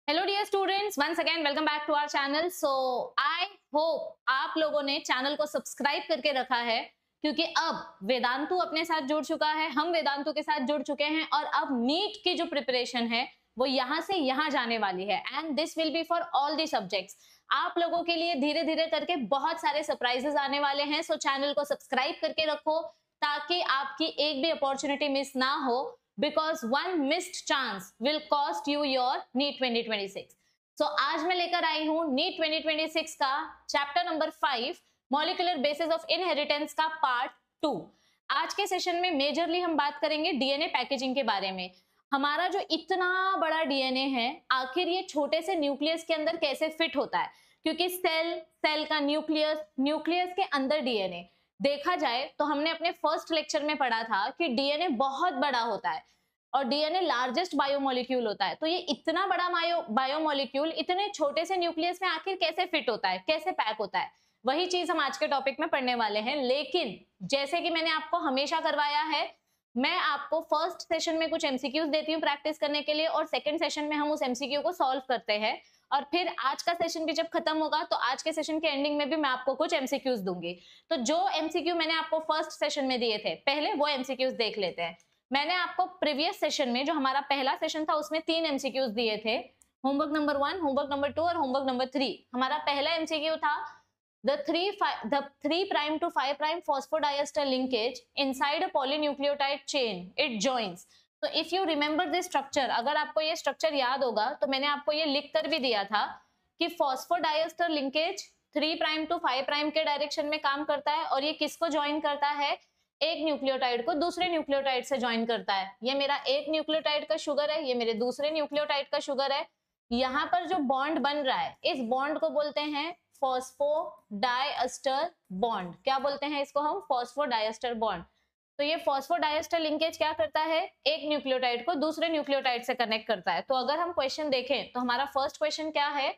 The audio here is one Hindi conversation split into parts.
Hello dear students, once again welcome back to our channel. So I hope आप लोगों ने चैनल को सब्सक्राइब करके रखा है, क्योंकि अब वेदांतु अपने साथ जुड़ चुका है, हम वेदांतु के साथ जुड़ चुके हैं और अब नीट की जो प्रिपरेशन है वो यहां से यहां जाने वाली है and this will be for all the subjects. आप लोगों के लिए धीरे धीरे करके बहुत सारे सरप्राइजेस आने वाले हैं। सो चैनल को सब्सक्राइब करके रखो ताकि आपकी एक भी अपॉर्चुनिटी मिस ना हो, because one missed chance will cost you your NEET 2026। So आज मैं लेकर आई हूं NEET 2026 का chapter number 5 molecular basis of inheritance का पार्ट 2। आज के सेशन में मेजरली हम बात करेंगे डीएनए पैकेजिंग के बारे में। हमारा जो इतना बड़ा डीएनए है, आखिर ये छोटे से न्यूक्लियस के अंदर कैसे फिट होता है, क्योंकि सेल का न्यूक्लियस के अंदर डीएनए देखा जाए तो हमने अपने फर्स्ट लेक्चर में पढ़ा था कि डीएनए बहुत बड़ा होता है और डीएनए लार्जेस्ट बायोमोलिक्यूल होता है। तो ये इतना बड़ा बायोमोलिक्यूल इतने छोटे से न्यूक्लियस में आखिर कैसे फिट होता है, कैसे पैक होता है, वही चीज हम आज के टॉपिक में पढ़ने वाले हैं। लेकिन जैसे कि मैंने आपको हमेशा करवाया है, मैं आपको फर्स्ट सेशन में कुछ एमसीक्यूज देती हूँ प्रैक्टिस करने के लिए और सेकंड सेशन में हम उस एमसीक्यू को सॉल्व करते हैं और फिर आज का सेशन भी जब खत्म होगा तो आज के सेशन के एंडिंग में भी मैं आपको कुछ एमसीक्यूज दूंगी। तो जो एमसीक्यू मैंने आपको फर्स्ट सेशन में दिए थे, पहले वो एमसीक्यूज देख लेते हैं। मैंने आपको प्रीवियस सेशन में, जो हमारा पहला सेशन था, उसमें 3 एमसीक्यूज दिए थे। होमवर्क नंबर 1, होमवर्क नंबर 2 और होमवर्क नंबर 3। हमारा पहला एमसीक्यू था the 3' to 5' phosphodiester linkage inside a polynucleotide chain it joins। तो if you remember this structure, अगर आपको ये स्ट्रक्चर याद होगा तो मैंने आपको ये लिख कर भी दिया था कि फॉस्फोडाइएस्टर लिंकेज 3' to 5' के डायरेक्शन में काम करता है और ये किसको ज्वाइन करता है, एक न्यूक्लियोटाइड को दूसरे न्यूक्लियोटाइड से ज्वाइन करता है। ये मेरा एक न्यूक्लियोटाइड का शुगर है, ये मेरे दूसरे न्यूक्लियोटाइड का शुगर है। यहाँ पर जो बॉन्ड बन रहा है, इस बॉन्ड को बोलते हैं फॉस्फोडाइएस्टर बॉन्ड। क्या बोलते हैं इसको हम? Phosphodiester bond. तो ये फॉस्फोडाइएस्टर लिंकेज क्या करता है, एक न्यूक्लियोटाइड को दूसरे न्यूक्लियोटाइड से कनेक्ट करता है। तो अगर हम क्वेश्चन देखें तो हमारा फर्स्ट क्वेश्चन क्या है,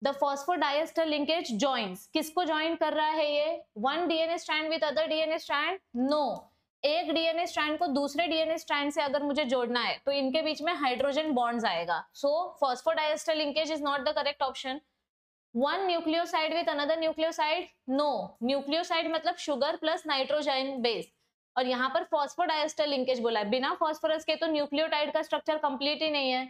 द फॉस्फोडाइएस्टर लिंकेज जॉइंस, किसको ज्वाइन कर रहा है ये? One DNA strand with other DNA strand? No, एक डीएनए स्ट्रैंड को दूसरे डीएनए स्ट्रैंड से अगर मुझे जोड़ना है तो इनके बीच में हाइड्रोजन बॉन्ड्स आएगा। So phosphodiester linkage is not the correct option. One nucleoside with another nucleoside? No, nucleoside मतलब शुगर प्लस नाइट्रोजन बेस, और यहाँ पर फॉस्फोडाइएस्टर लिंकेज बोला है। बिना फॉस्फोरस के तो न्यूक्लियोटाइड का स्ट्रक्चर कंप्लीट ही नहीं है।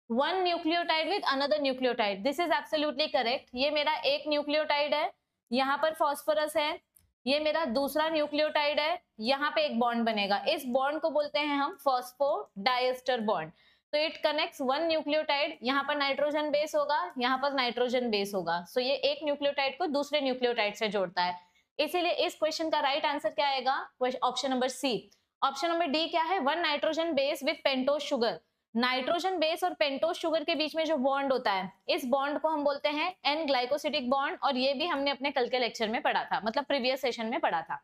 One nucleotide with another nucleotide, this is absolutely correct. ये मेरा एक न्यूक्लियोटाइड है, यहाँ पर फॉस्फोरस है, ये मेरा दूसरा न्यूक्लियोटाइड है, यहाँ पे एक बॉन्ड बनेगा, इस बॉन्ड को बोलते हैं हम फॉस्फोडाइएस्टर बॉन्ड। तो इट कनेक्ट्स वन न्यूक्लियोटाइड, यहाँ पर नाइट्रोजन बेस होगा, यहाँ पर नाइट्रोजन बेस होगा। सो ये एक न्यूक्लियोटाइड को दूसरे न्यूक्लियोटाइड से जोड़ता है। इसीलिए इस क्वेश्चन का राइट आंसर क्या आएगा? Option number C. Option number D क्या है? One nitrogen base with pentose sugar. Nitrogen base और पेंटोज शुगर के बीच में जो बॉन्ड होता है, इस बॉन्ड को हम बोलते हैं एन ग्लाइकोसिडिक बॉन्ड, और ये भी हमने अपने कल के लेक्चर में पढ़ा था, मतलब प्रीवियस सेशन में पढ़ा था।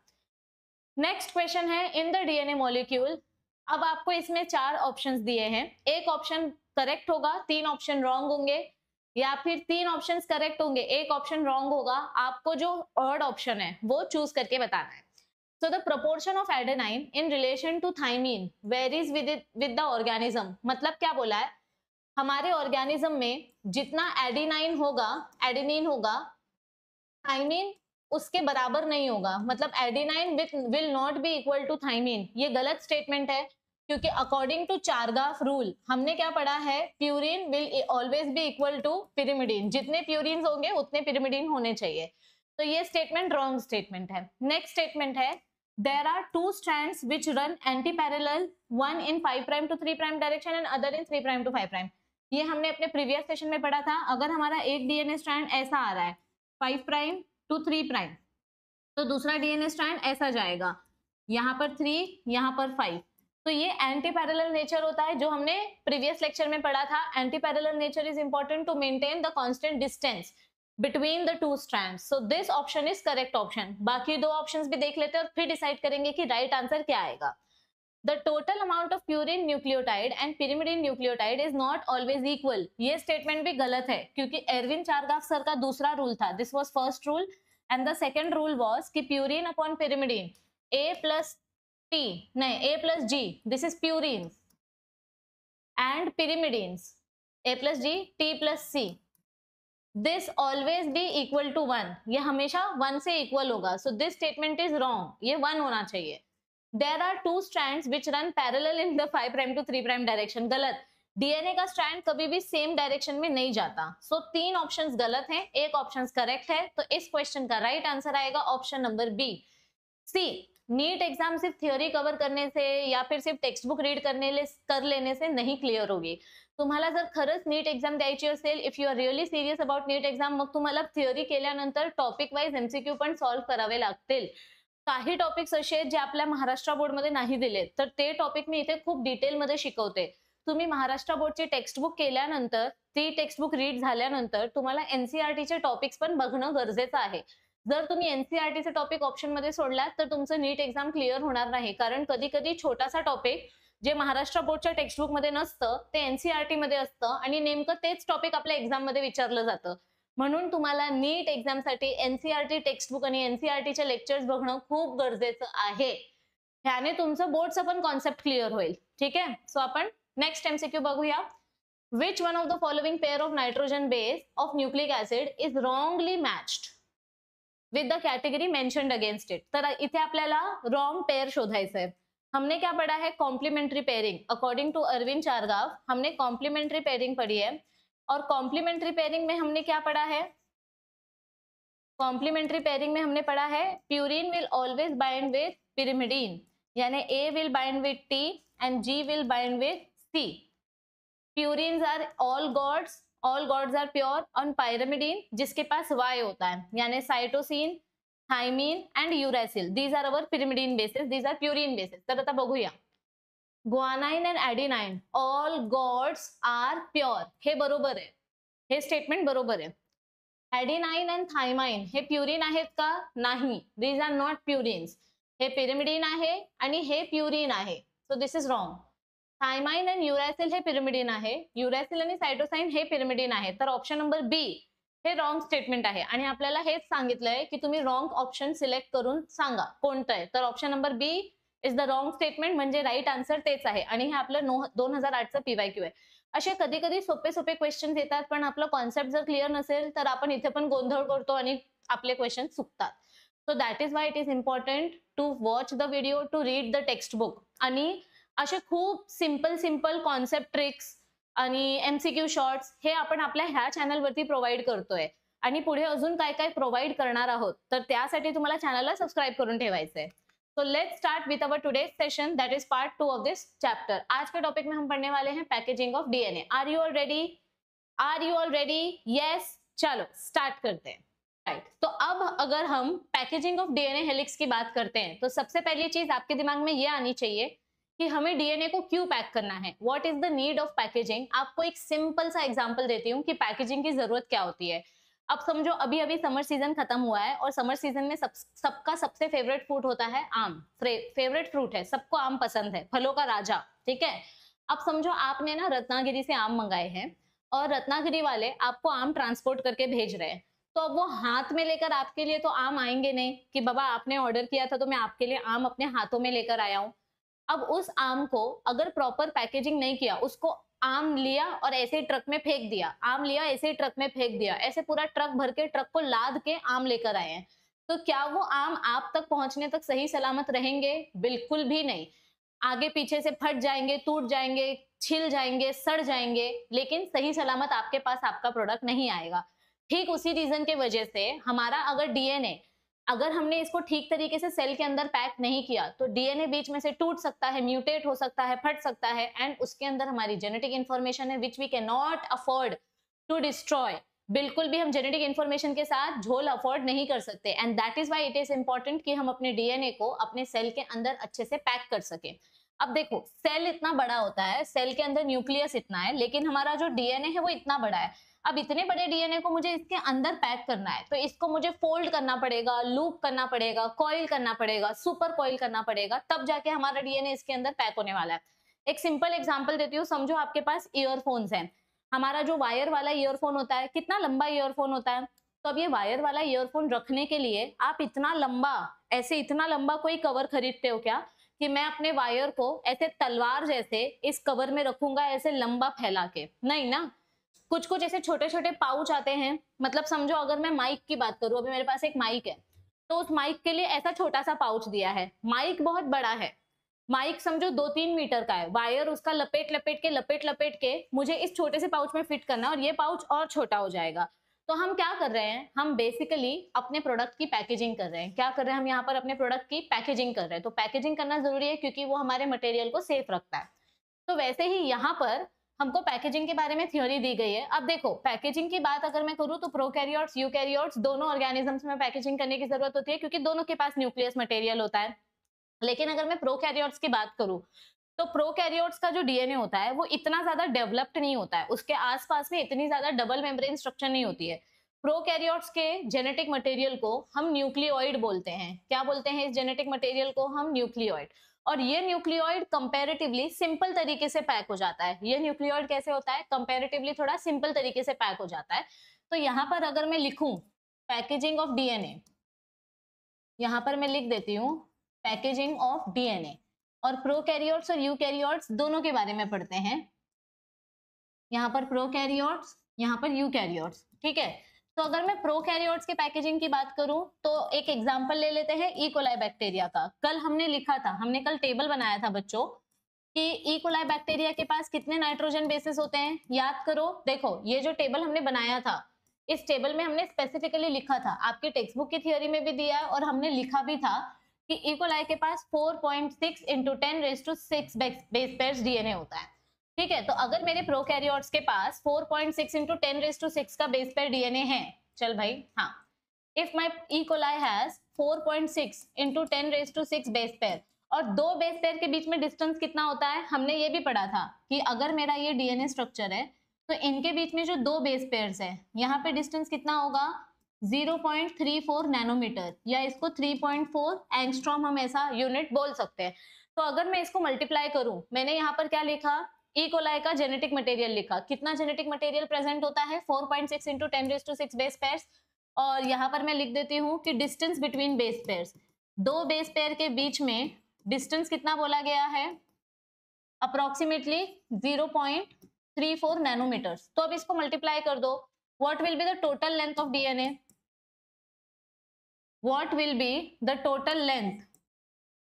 नेक्स्ट क्वेश्चन है, इन द डीएनए मॉलिक्यूल। अब आपको इसमें 4 ऑप्शंस दिए हैं, एक ऑप्शन करेक्ट होगा, 3 ऑप्शन रॉन्ग होंगे, या फिर 3 ऑप्शंस करेक्ट होंगे, एक ऑप्शन रॉन्ग होगा। आपको जो ऑड ऑप्शन है वो चूज करके बताना है। So the proportion of adenine in relation to thymine varies with the organism। मतलब क्या बोला है, हमारे ऑर्गेनिज्म में जितना एडिनाइन होगा, एडेनिन होगा, थाइमिन उसके बराबर नहीं होगा। मतलब adenine will not be equal to thymine, ये गलत स्टेटमेंट है, क्योंकि अकॉर्डिंग टू चारगाफ रूल हमने क्या पढ़ा है, purine will always be equal to pyrimidine. जितने प्यूरिन होंगे उतने पिरिमिडीन होने चाहिए। तो ये स्टेटमेंट रॉन्ग स्टेटमेंट है। नेक्स्ट स्टेटमेंट है, there are two strands which run anti-parallel, one in 5' to 3' direction and other in 3' to 5'। ये हमने अपने प्रीवियस सेशन में पढ़ा था। अगर हमारा एक डीएनए स्ट्रैंड ऐसा आ रहा है 5' to 3', तो दूसरा डीएनए स्ट्रैंड ऐसा जाएगा, यहाँ पर 3, यहाँ पर 5। तो ये एंटी पैरेलल नेचर होता है, जो हमने प्रीवियस लेक्चर में पढ़ा था। Anti parallel nature is important to maintain the constant distance between the two strands। so this option is correct option। बाकी 2 ऑप्शंस भी देख लेते हैं और फिर डिसाइड करेंगे कि राइट आंसर क्या आएगा। the total amount of purine nucleotide and pyrimidine nucleotide is not always equal। ये स्टेटमेंट भी गलत है, क्योंकि एरविन चारगाफ सर का दूसरा रूल था, this was first rule, and the second rule was कि purine upon pyrimidine a plus t, नहीं a plus g, this is purine, and pyrimidines a plus d t plus c, this always be equal to 1, ये हमेशा 1 से इक्वल होगा, so this statement is wrong, ये 1 होना चाहिए। There are 2 strands which run parallel in the 5 prime to 3 prime direction, गलत, डीएनए का स्ट्रैंड कभी भी सेम डायरेक्शन में नहीं जाता, सो 3 ऑप्शंस गलत हैं, एक ऑप्शन करेक्ट है, तो इस क्वेश्चन का राइट आंसर आएगा ऑप्शन नंबर बी। सी, नीट एग्जाम सिर्फ थ्योरी कवर करने से या फिर सिर्फ टेक्स्ट बुक रीड कर लेने से नहीं क्लिअर होगी। तुम्हाला जर खरंच नीट एक्झाम द्यायची असेल, if you are really serious about NEET exam, मग तुम्हाला थ्योरी केल्यानंतर टॉपिक वाईज एमसीक्यू पण सॉल्व्ह करावे लागतील। काही टॉपिक्स असे आहेत जे आपल्या महाराष्ट्र बोर्डमध्ये नाही दिले, तर ते टॉपिक मी इथे खूप डिटेलमध्ये शिकवते। तुम्ही महाराष्ट्र बोर्डची टेक्स्ट बुक केल्यानंतर, ती टेक्स्ट बुक रीड झाल्यानंतर तुम्हाला एनसीईआरटीचे टॉपिक्स पण बघणं गरजेचं आहे। जर तुम्ही एनसीईआरटीचे टॉपिक ऑप्शन मध्ये सोडलात तर तुमचं नीट एक्झाम क्लिअर होणार नाही, कारण कधी कधी छोटासा टॉपिक जे महाराष्ट्र बोर्डच्या टेक्स्ट बुक मध्ये नसतं ते एनसीईआरटी मध्ये असतं आणि नेमकं तेच टॉपिक आपल्या एक्झाम मध्ये विचारलं जातं। म्हणून तुम्हाला नीट एक्झाम साठी एनसीईआरटी टेक्स्ट बुक आणि एनसीईआरटीचे लेक्चर्स बघणं खूप गरजेचं आहे, ह्याने तुमचं बोर्डचं पण कॉन्सेप्ट क्लिअर होईल। ठीक आहे, सो आपण नेक्स्ट एमसीक्यू बघूया। Which one of the following pair of nitrogen base of nucleic acid is wrongly matched with the category mentioned against it, तर इथे आपल्याला रॉन्ग पेयर शोधायचं है। हमने क्या पढ़ा है, complementary pairing, according to Erwin Chargaff हमने कॉम्प्लीमेंट्री पेयरिंग पढ़ी है, और कॉम्प्लीमेंट्री पेयरिंग में हमने क्या पढ़ा है, कॉम्प्लीमेंट्री पेयरिंग में हमने पढ़ा है purine will always bind with pyrimidine, यानी A will bind with T and G will bind with C. Purines are all gods are pure, और pyrimidine जिसके पास Y होता है, यानी cytosine, thymine and uracil, these are our pyrimidine bases, these are purine bases. तर आता बघूया, guanine and adenine all gods are pure, हे बरोबर आहे, हे स्टेटमेंट बरोबर आहे। Adenine and thymine hey purine आहेत का, नाही, दीज आर नॉट प्युरिन्स, हे pyrimidine आहे आणि हे प्युरिन आहे, so this is wrong. Thymine and uracil हे pyrimidine आहे, युरॅसिल आणि सायटोसाइन हे pyrimidine आहे, तर ऑप्शन नंबर बी हे रॉंग स्टेटमेंट आहे। आणि आपल्याला हेच सांगितलंय की तुम्ही रॉंग ऑप्शन सिलेक्ट करून सांगा कोणतं आहे, तर option number B is the wrong statement, म्हणजे राईट आन्सर तेच आहे। आणि हे आपलं 2008चं पीवायक्यू आहे। असे कधी कधी सोपे सोपे क्वेश्चन येतात, पण आपलं कॉन्सेप्ट जर क्लिअर नसेल तर आपण इथे पण गोंधळ करतो आणि आपले क्वेश्चन चुकतात। So that is why it is important to watch the video, to read the textbook, आणि असे खूप सिंपल कॉन्सेप्ट ट्रिक्स आणि एमसीक्यू शॉर्ट्स हे आपण आपल्या ह्या चॅनलवरती प्रोव्हाइड करतोय, आणि पुढे अजून काय काय प्रोव्हाइड करणार आहोत, तर त्यासाठी तुम्हाला चॅनलला सबस्क्राइब करून ठेवायचंय। So let's start with our today's session, that is part 2 of this chapter. आज के टॉपिक में हम पढ़ने वाले हैं packaging of DNA. Are you all ready? Are you all ready? Yes, चलो स्टार्ट करते हैं। राइट, तो अब अगर हम पैकेजिंग ऑफ डीएनए हेलिक्स की बात करते हैं, तो सबसे पहली चीज आपके दिमाग में ये आनी चाहिए कि हमें डीएनए को क्यों पैक करना है, what is the need of packaging. आपको एक सिंपल सा एग्जांपल देती हूँ कि पैकेजिंग की जरूरत क्या होती है। अब समझो अभी अभी समर सीजन खत्म हुआ है, और समर सीजन में सबका सबसे फेवरेट फ्रूट होता है आम, फेवरेट फ्रूट है, सबको आम पसंद है, फलों का राजा, ठीक है। अब समझो आपने ना रत्नागिरी से आम मंगाए हैं, और रत्नागिरी वाले आपको आम ट्रांसपोर्ट करके भेज रहे हैं, तो अब वो हाथ में लेकर आपके लिए तो आम आएंगे नहीं कि बाबा आपने ऑर्डर किया था तो मैं आपके लिए आम अपने हाथों में लेकर आया हूँ। अब उस आम को अगर प्रॉपर पैकेजिंग नहीं किया, उसको आम लिया और ऐसे ट्रक में फेंक दिया, आम लिया ऐसे ट्रक में फेंक दिया, ऐसे पूरा ट्रक भर के, ट्रक को लाद के आम लेकर आए हैं, तो क्या वो आम आप तक पहुंचने तक सही सलामत रहेंगे? बिल्कुल भी नहीं, आगे पीछे से फट जाएंगे, टूट जाएंगे, छिल जाएंगे, सड़ जाएंगे, लेकिन सही सलामत आपके पास आपका प्रोडक्ट नहीं आएगा। ठीक उसी रीजन के वजह से हमारा अगर डीएनए, अगर हमने इसको ठीक तरीके से सेल के अंदर पैक नहीं किया, तो डीएनए बीच में से टूट सकता है, म्यूटेट हो सकता है, फट सकता है, एंड उसके अंदर हमारी जेनेटिक इंफॉर्मेशन है which we can not afford to destroy. बिल्कुल भी हम जेनेटिक इंफॉर्मेशन के साथ झोल अफोर्ड नहीं कर सकते, and that is why it is important कि हम अपने डीएनए को अपने सेल के अंदर अच्छे से पैक कर सके। अब देखो, सेल इतना बड़ा होता है, सेल के अंदर न्यूक्लियस इतना है, लेकिन हमारा जो डीएनए है वो इतना बड़ा है। अब इतने बड़े डीएनए को मुझे इसके अंदर पैक करना है, तो इसको मुझे फोल्ड करना पड़ेगा, लूप करना पड़ेगा, कॉइल करना पड़ेगा, सुपर कॉइल करना पड़ेगा, तब जाके हमारा डीएनए इसके अंदर पैक होने वाला है। एक सिंपल एग्जांपल देती हूँ, समझो आपके पास ईयरफोन्स हैं, हमारा जो वायर वाला ईयरफोन होता है, कितना लंबा ईयरफोन होता है, तो अब ये वायर वाला ईयरफोन रखने के लिए आप इतना लंबा, ऐसे इतना लंबा कोई कवर खरीदते हो क्या, कि मैं अपने वायर को ऐसे तलवार जैसे इस कवर में रखूंगा ऐसे लंबा फैला के? नहीं ना, कुछ कुछ ऐसे छोटे छोटे पाउच आते हैं, मतलब समझो अगर मैं माइक की बात करूं, अभी मेरे पास एक माइक है, तो उस माइक के लिए ऐसा छोटा सा पाउच दिया है। माइक बहुत बड़ा है, माइक समझो 2-3 मीटर का है, वायर उसका लपेट लपेट के मुझे इस छोटे से पाउच में फिट करना है, और ये पाउच और छोटा हो जाएगा। तो हम क्या कर रहे हैं, हम बेसिकली अपने प्रोडक्ट की पैकेजिंग कर रहे हैं। क्या कर रहे हैं हम यहाँ पर, अपने प्रोडक्ट की पैकेजिंग कर रहे हैं। तो पैकेजिंग करना जरूरी है क्योंकि वो हमारे मटेरियल को सेफ रखता है। तो वैसे ही यहाँ पर हमको पैकेजिंग के बारे में थ्योरी दी गई है। अब देखो, पैकेजिंग की बात अगर मैं करूँ तो प्रोकैरियोट्स, यूकैरियोट्स दोनों ऑर्गेनिजम्स में पैकेजिंग करने की जरूरत होती है क्योंकि दोनों के पास न्यूक्लियस मटेरियल होता है। लेकिन अगर मैं प्रोकैरियोट्स की बात करूं तो प्रोकैरियोट्स का जो डीएनए होता है वो इतना ज्यादा डेवलप्ड नहीं होता है, उसके आसपास में इतनी ज्यादा डबल मेम्ब्रेन स्ट्रक्चर नहीं होती है। प्रोकैरियोट्स के जेनेटिक मटेरियल को हम न्यूक्लियोइड बोलते हैं। क्या बोलते हैं इस जेनेटिक मटेरियल को हम? न्यूक्लियोइड। और ये न्यूक्लियोइड कंपैरेटिवली सिंपल तरीके से पैक हो जाता है। ये न्यूक्लियोइड कैसे होता है? कंपैरेटिवली थोड़ा सिंपल तरीके से पैक हो जाता है। तो यहाँ पर अगर मैं लिखूं पैकेजिंग ऑफ डीएनए, यहाँ पर मैं लिख देती हूँ पैकेजिंग ऑफ डीएनए, और प्रोकैरियोट्स और यूकैरियोट्स दोनों के बारे में पढ़ते हैं। यहाँ पर प्रोकैरियोट्स, यहाँ पर यूकैरियोट्स, ठीक है। तो अगर मैं प्रोकैरियोट्स के पैकेजिंग की बात करूं तो एक एग्जांपल ले लेते हैं ई कोलाई बैक्टीरिया का। कल हमने लिखा था, हमने कल टेबल बनाया था बच्चों कि ई कोलाई बैक्टीरिया के पास कितने नाइट्रोजन बेसिस होते हैं, याद करो। देखो ये जो टेबल हमने बनाया था, इस टेबल में हमने स्पेसिफिकली लिखा था, आपके टेक्स्ट बुक की थियोरी में भी दिया है और हमने लिखा भी था कि ई कोलाई के पास 4.6 × 10⁻6 बेस पेयर्स डीएनए होता है, ठीक है। तो अगर मेरे प्रोकैरियोट्स के पास 4.6 × 10⁻6 का बेस पेयर डीएनए है, चल भाई, हाँ, if my E coli has 4.6 × 10⁻6 base pair, और दो बेस पेयर के बीच में डिस्टेंस कितना होता है, हमने ये भी पढ़ा था कि अगर मेरा ये डीएनए स्ट्रक्चर है तो इनके बीच में जो दो बेस पेयर्स है, यहाँ पे डिस्टेंस कितना होगा? 0.34 नैनोमीटर, या इसको 3.4 एंगस्ट्रॉम हम ऐसा यूनिट बोल सकते हैं। तो अगर मैं इसको मल्टीप्लाई करूं, मैंने यहाँ पर क्या लिखा? ई कोलाई का जेनेटिक मटेरियल लिखा। कितना जेनेटिक मटेरियल प्रेजेंट होता है? 4.6 × 10⁻6 बेस पेयर्स। और यहाँ पर मैं लिख देती हूँ कि डिस्टेंस बिटवीन बेस पेयर्स, दो बेस पेयर के बीच में डिस्टेंस कितना बोला गया है? Approximately 0.34 nanometers. तो अब इसको मल्टीप्लाई कर दो, what will be the total length of DNA? What will be the total length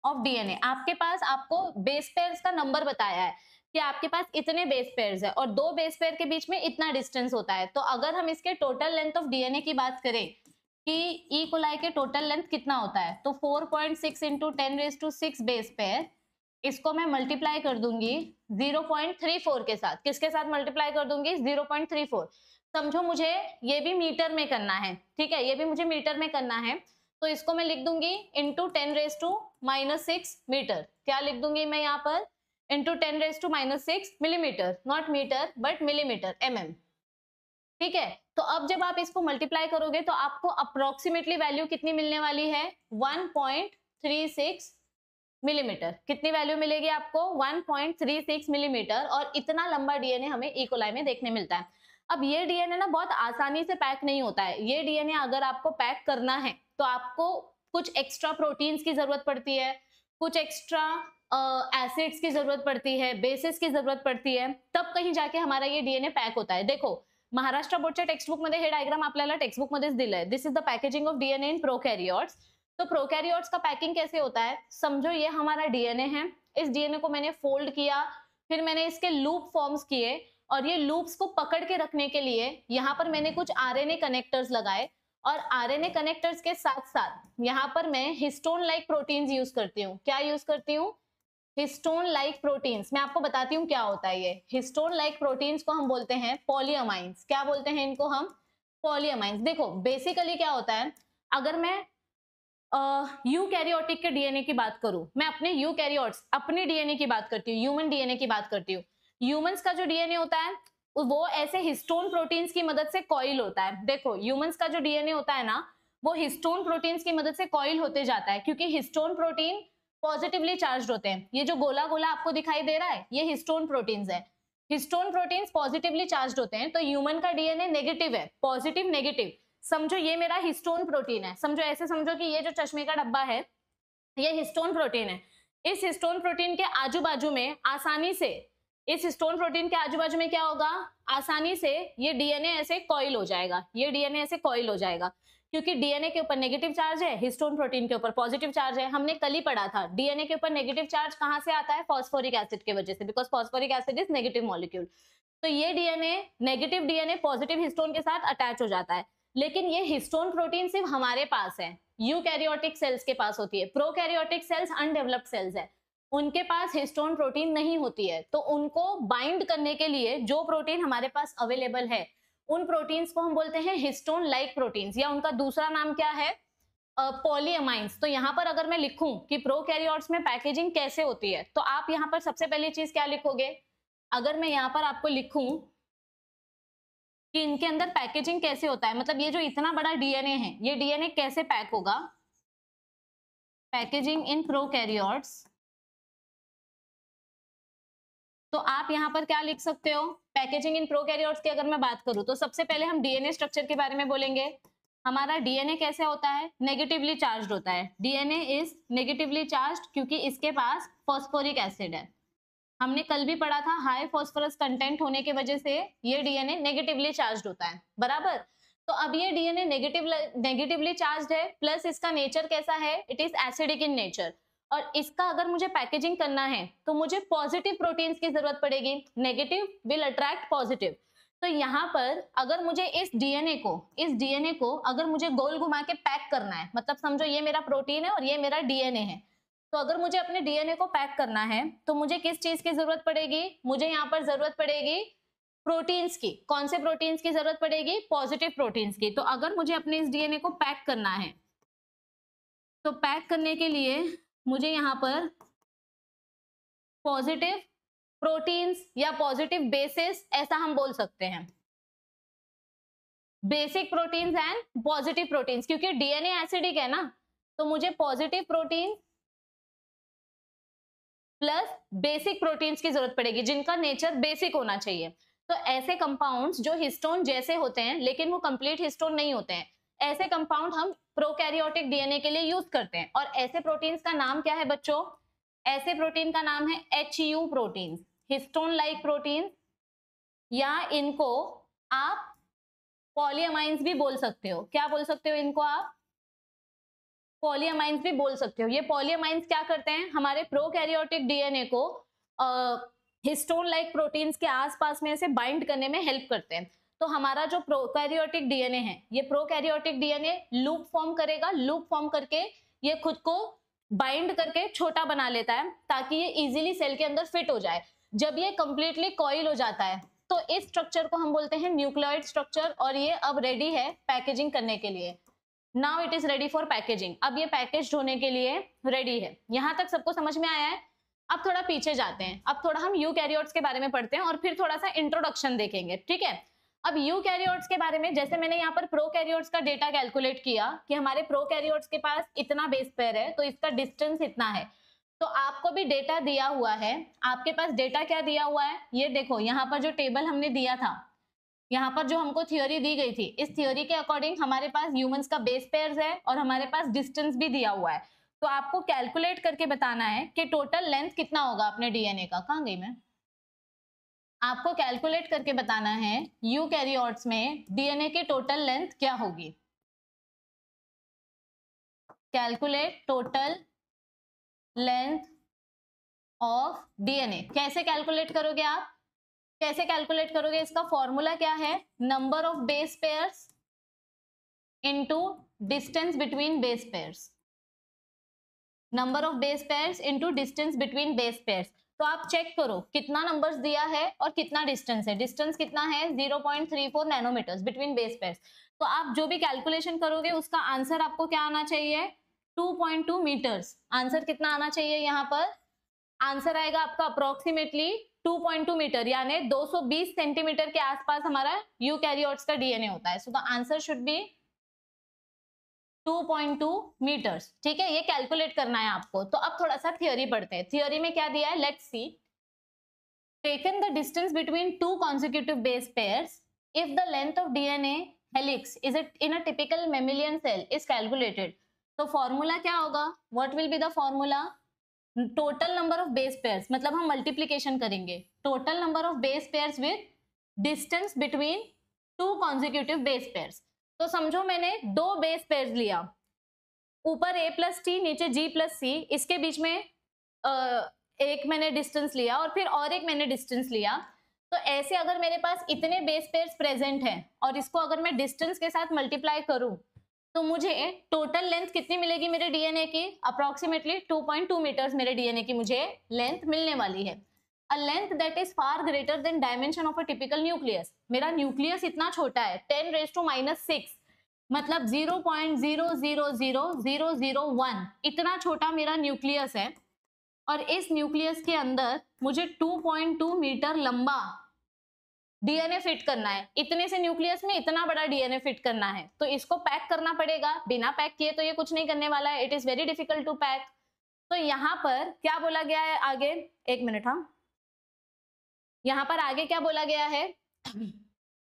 of DNA? आपके पास, आपको बेस पेयर्स का नंबर बताया है कि आपके पास इतने बेस पेयर्स है और दो बेस पेयर के बीच में इतना डिस्टेंस होता है। तो अगर हम इसके टोटल लेंथ ऑफ डीएनए की बात करें कि ई कोलाई के टोटल लेंथ कितना होता है, तो 4.6 × 10⁻6 बेस पेयर, इसको मैं मल्टीप्लाई कर दूंगी 0.34 के साथ। किसके साथ मल्टीप्लाई कर दूंगी? 0.34। समझो मुझे ये भी मीटर में करना है, ठीक है, ये भी मुझे मीटर में करना है, तो इसको मैं लिख दूंगी इंटू 10⁻6 मीटर। क्या लिख दूंगी मैं यहाँ पर? Into 10⁻6 millimeter, not meter but millimeter, mm, ठीक है। तो अब जब आप इसको मल्टीप्लाई करोगे तो आपको अप्रोक्सीमेटली वैल्यू कितनी मिलने वाली है? 1.36 मिलीमीटर। कितनी वैल्यू मिलेगी आपको? 1.36 मिलीमीटर। और इतना लंबा डीएनए हमें ई कोलाई में देखने मिलता है। अब ये डीएनए ना बहुत आसानी से पैक नहीं होता है। ये डीएनए अगर आपको पैक करना है तो आपको कुछ एक्स्ट्रा प्रोटीन्स की जरूरत पड़ती है, कुछ एक्स्ट्रा एसिड्स की जरूरत पड़ती है, बेसिस की जरूरत पड़ती है, तब कहीं जाके हमारा ये डीएनए पैक होता है। देखो महाराष्ट्र बोर्डच्या टेक्स्टबुक मध्ये हे डायग्राम आपल्याला टेक्स्टबुक मध्येच दिलंय। This is the packaging of DNA in prokaryotes. तो प्रोकैरियोट्स का पैकिंग कैसे होता है? समझो ये हमारा डीएनए है, इस डीएनए को मैंने फोल्ड किया, फिर मैंने इसके लूप फॉर्म्स किए, और ये लूप्स को पकड़ के रखने के लिए यहाँ पर मैंने कुछ आरएनए कनेक्टर्स लगाए, और आरएनए कनेक्टर्स के साथ साथ यहाँ पर मैं हिस्टोन लाइक प्रोटीन्स यूज करती हूँ। क्या यूज करती हूँ? Histone like proteins. मैं आपको बताती हूँ क्या होता है ये हिस्टोन लाइक प्रोटीन्स को हम बोलते हैं पॉलीअमाइंस। क्या बोलते हैं इनको हम? पॉलीअमाइंस। देखो बेसिकली क्या होता है, अगर मैं यूकैरियोटिक के डीएनए की बात करूं, मैं अपने यूकैरियोट्स, अपने डीएनए की बात करती हूँ, ह्यूमन डीएनए की बात करती हूँ। ह्यूमंस का जो डीएनए होता है वो ऐसे हिस्टोन प्रोटीन्स की मदद से कॉइल होता है। देखो ह्यूमंस का जो डीएनए होता है ना, वो हिस्टोन प्रोटीन्स की मदद से कॉइल होते जाता है, क्योंकि हिस्टोन प्रोटीन पॉजिटिवली चार्ज होते हैं। ये जो गोला गोला आपको दिखाई दे रहा है, ये हिस्टोन प्रोटीन्स है। हिस्टोन प्रोटीन्स पॉजिटिवली चार्ज होते हैं, तो ह्यूमन का डीएनए नेगेटिव है, पॉजिटिव नेगेटिव। समझो ये मेरा हिस्टोन प्रोटीन है, समझो ऐसे समझो कि ये जो चश्मे का डब्बा है ये हिस्टोन प्रोटीन है। इस हिस्टोन प्रोटीन के आजू बाजू में आसानी से इस हिस्टोन प्रोटीन के आजू बाजू में क्या होगा, आसानी से ये डीएनए ऐसे कॉइल हो जाएगा, ये डीएनए ऐसे कॉइल हो जाएगा, क्योंकि डीएनए के ऊपर नेगेटिव चार्ज है, हिस्टोन प्रोटीन के ऊपर पॉजिटिव चार्ज है। हमने कल ही पढ़ा था डीएनए के ऊपर नेगेटिव चार्ज कहां से आता है, फॉस्फोरिक एसिड की वजह से, because phosphoric acid is negative molecule. तो ये DNA, negative DNA positive histone के साथ अटैच हो जाता है। लेकिन ये हिस्टोन प्रोटीन सिर्फ हमारे पास है, यूकैरियोटिक सेल्स के पास होती है। प्रोकैरियोटिक सेल्स अनडेवलप्ड सेल्स है, उनके पास हिस्टोन प्रोटीन नहीं होती है। तो उनको बाइंड करने के लिए जो प्रोटीन हमारे पास अवेलेबल है, उन प्रोटीन्स को हम बोलते हैं हिस्टोन लाइक प्रोटीन्स, या उनका दूसरा नाम क्या है, पॉलीअमाइंस। तो यहाँ पर अगर मैं लिखूं कि प्रोकैरियोट्स में पैकेजिंग कैसे होती है, तो आप यहाँ पर सबसे पहली चीज क्या लिखोगे, अगर मैं यहाँ पर आपको लिखूं कि इनके अंदर पैकेजिंग कैसे होता है, मतलब ये जो इतना बड़ा डीएनए है, ये डीएनए कैसे पैक होगा, पैकेजिंग इन प्रोकैरियोट्स, तो आप यहाँ पर क्या लिख सकते हो, पैकेजिंग इन प्रोकैरियोट्स की अगर मैं बात करूं तो सबसे पहले हम डीएनए स्ट्रक्चर के बारे में बोलेंगे। हमारा डीएनए कैसे होता है, नेगेटिवली चार्ज्ड होता है। डीएनए इज नेगेटिवली चार्ज्ड क्योंकि इसके पास फॉस्फोरिक एसिड है। हमने कल भी पढ़ा था, हाई फॉस्फोरस कंटेंट होने की वजह से ये डीएनए नेगेटिवली चार्ज्ड होता है, बराबर। तो अब ये डीएनए नेगेटिवली चार्ज्ड है, प्लस इसका नेचर कैसा है, it is acidic in nature. और इसका अगर मुझे पैकेजिंग करना है तो मुझे पॉजिटिव प्रोटीन्स की जरूरत पड़ेगी, नेगेटिव विल अट्रैक्ट पॉजिटिव। तो यहाँ पर अगर मुझे इस डीएनए को अगर मुझे गोल घुमा के पैक करना है, मतलब समझो ये मेरा प्रोटीन है और ये मेरा डीएनए है, तो अगर मुझे अपने डीएनए को पैक करना है तो मुझे किस चीज की जरूरत पड़ेगी, मुझे यहाँ पर जरूरत पड़ेगी प्रोटीन्स की। कौन से प्रोटीन्स की जरूरत पड़ेगी, पॉजिटिव प्रोटीन्स की। तो अगर मुझे अपने इस डीएनए को पैक करना है, तो पैक करने के लिए मुझे यहाँ पर पॉजिटिव प्रोटीन्स या पॉजिटिव बेसिस, ऐसा हम बोल सकते हैं, basic proteins and positive proteins, क्योंकि डीएनए एसिडिक है ना, तो मुझे positive protein plus basic proteins की जरूरत पड़ेगी, जिनका नेचर बेसिक होना चाहिए। तो ऐसे कंपाउंड्स जो हिस्टोन जैसे होते हैं लेकिन वो कंप्लीट हिस्टोन नहीं होते हैं, ऐसे कंपाउंड हम प्रोकैरियोटिक डीएनए के लिए यूज करते हैं। और ऐसे प्रोटीन्स का नाम क्या है बच्चों, ऐसे प्रोटीन का नाम है HU proteins, histone like proteins, या इनको आप पॉलीअमाइंस भी बोल सकते हो। क्या बोल सकते हो इनको आप, पॉलीअमाइंस भी बोल सकते हो। ये पॉलीअमाइंस क्या करते हैं, हमारे प्रोकैरियोटिक डीएनए को हिस्टोन लाइक प्रोटीन्स के आसपास में से बाइंड करने में हेल्प करते हैं। तो हमारा जो प्रोकैरियोटिक डीएनए है, ये प्रोकैरियोटिक डीएनए लूप फॉर्म करेगा, लूप फॉर्म करके ये खुद को बाइंड करके छोटा बना लेता है ताकि ये इजीली सेल के अंदर फिट हो जाए। जब ये कंप्लीटली कॉइल हो जाता है तो इस स्ट्रक्चर को हम बोलते हैं न्यूक्लियोइड स्ट्रक्चर, और ये अब रेडी है पैकेजिंग करने के लिए। Now it is ready for packaging, अब ये पैकेज होने के लिए रेडी है। यहां तक सबको समझ में आया है। अब थोड़ा पीछे जाते हैं, अब थोड़ा हम यूकैरियोट्स के बारे में पढ़ते हैं और फिर थोड़ा सा इंट्रोडक्शन देखेंगे, ठीक है। अब यूकैरियोट्स के बारे में, जैसे मैंने यहाँ पर प्रोकैरियोट्स का डेटा कैलकुलेट किया कि हमारे प्रोकैरियोट्स के पास इतना बेस पेयर है तो इसका डिस्टेंस इतना है। तो आपको भी डेटा दिया हुआ है, आपके पास डेटा क्या दिया हुआ है, ये देखो यहाँ पर जो टेबल हमने दिया था, यहाँ पर जो हमको थ्योरी दी गई थी, इस थ्योरी के अकॉर्डिंग हमारे पास ह्यूमंस का बेस पेयर्स है और हमारे पास डिस्टेंस भी दिया हुआ है। तो आपको कैलकुलेट करके बताना है कि टोटल लेंथ कितना होगा अपने डीएनए का। कहाँ गई मैं, आपको कैलकुलेट करके बताना है यूकैरियोट्स में डीएनए की टोटल लेंथ क्या होगी। Calculate total length of DNA, कैसे कैलकुलेट करोगे आप, कैसे कैलकुलेट करोगे, इसका फॉर्मूला क्या है, number of base pairs into distance between base pairs, number of base pairs into distance between base pairs. तो आप चेक करो कितना नंबर्स दिया है और कितना डिस्टेंस है, डिस्टेंस कितना है 0.34 नैनोमीटर्स बिटवीन बेस पेयर्स। तो आप जो भी कैलकुलेशन करोगे उसका आंसर आपको क्या आना चाहिए, 2.2 मीटर्स। आंसर कितना आना चाहिए, यहाँ पर आंसर आएगा आपका अप्रोक्सीमेटली 2.2 मीटर, यानी 220 सेंटीमीटर के आसपास हमारा यूकैरियोट्स का डीएनए होता है। So the answer should be 2.2 meters, ठीक है। ये कैलकुलेट करना है आपको। तो अब थोड़ा सा थियोरी पढ़ते हैं। थियोरी में क्या दिया है, let's see, taken the distance between two consecutive base pairs if the length of DNA helix is in a typical mammalian cell is calculated. तो फॉर्मूला क्या होगा, what will be the formula, total number of base pairs, मतलब हम मल्टीप्लीकेशन करेंगे total number of base pairs with distance between two consecutive base pairs. तो समझो मैंने दो बेस पेयर्स लिया, ऊपर a प्लस टी नीचे g प्लस सी, इसके बीच में एक मैंने डिस्टेंस लिया और फिर और एक मैंने डिस्टेंस लिया। तो ऐसे अगर मेरे पास इतने बेस पेयर्स प्रेजेंट हैं और इसको अगर मैं डिस्टेंस के साथ मल्टीप्लाई करूं तो मुझे टोटल लेंथ कितनी मिलेगी मेरे डीएनए की? अप्रोक्सीमेटली 2.2 मीटर्स मेरे डीएनए की मुझे लेंथ मिलने वाली है। A length that is far greater than dimension of a typical nucleus. मेरा न्यूक्लियस इतना छोटा है 10⁻⁻⁶, मतलब 0.0000001, इतना छोटा मेरा न्यूक्लियस है और इस न्यूक्लियस के अंदर मुझे 2.2 मीटर लंबा डीएनए फिट करना है। इतने से न्यूक्लियस में इतना बड़ा डीएनए फिट करना है, तो इसको पैक करना पड़ेगा। बिना पैक किए तो ये कुछ नहीं करने वाला है, it is very difficult to pack. तो यहाँ पर क्या बोला गया है आगे, एक मिनट, हाँ, यहाँ पर आगे क्या बोला गया है?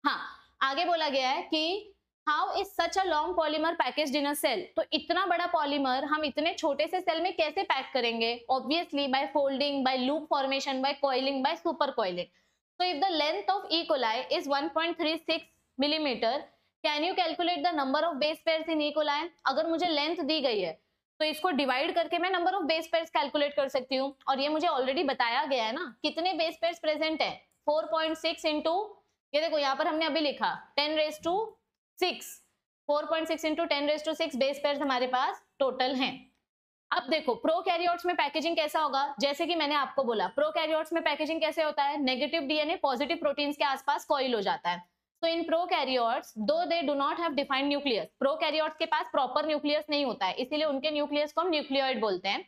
हाँ, आगे बोला गया है कि how is such a long polymer packaged in a cell. तो इतना बड़ा पॉलीमर हम इतने छोटे से सेल में कैसे पैक करेंगे? Obviously by folding, by loop formation, by coiling, by super coiling. So if the length of E. coli is 1.36 millimeter, can you calculate the number of base pairs in E. coli? अगर मुझे लेंथ दी गई है तो इसको डिवाइड करके मैं number of base pairs calculate कर सकती हूँ, और ये मुझे ऑलरेडी बताया गया है ना कितने बेस पेयर्स प्रेजेंट है। 4.6 इंटू, ये देखो यहाँ पर हमने अभी लिखा 10⁻⁶, 4.6 इंटू 10⁻⁶ बेस पेयर्स हमारे पास टोटल हैं। अब देखो प्रोकैरियोट्स में पैकेजिंग कैसा होगा, जैसे कि मैंने आपको बोला प्रोकैरियोट्स में पैकेजिंग कैसे होता है, नेगेटिव डीएनए पॉजिटिव प्रोटीन्स के आसपास कॉइल हो जाता है। तो इन प्रोकैरियोट्स दो they do not have defined nucleus, prokaryotes के पास प्रॉपर न्यूक्लियस नहीं होता है, इसीलिए उनके न्यूक्लियस को हम न्यूक्लियोइड बोलते हैं।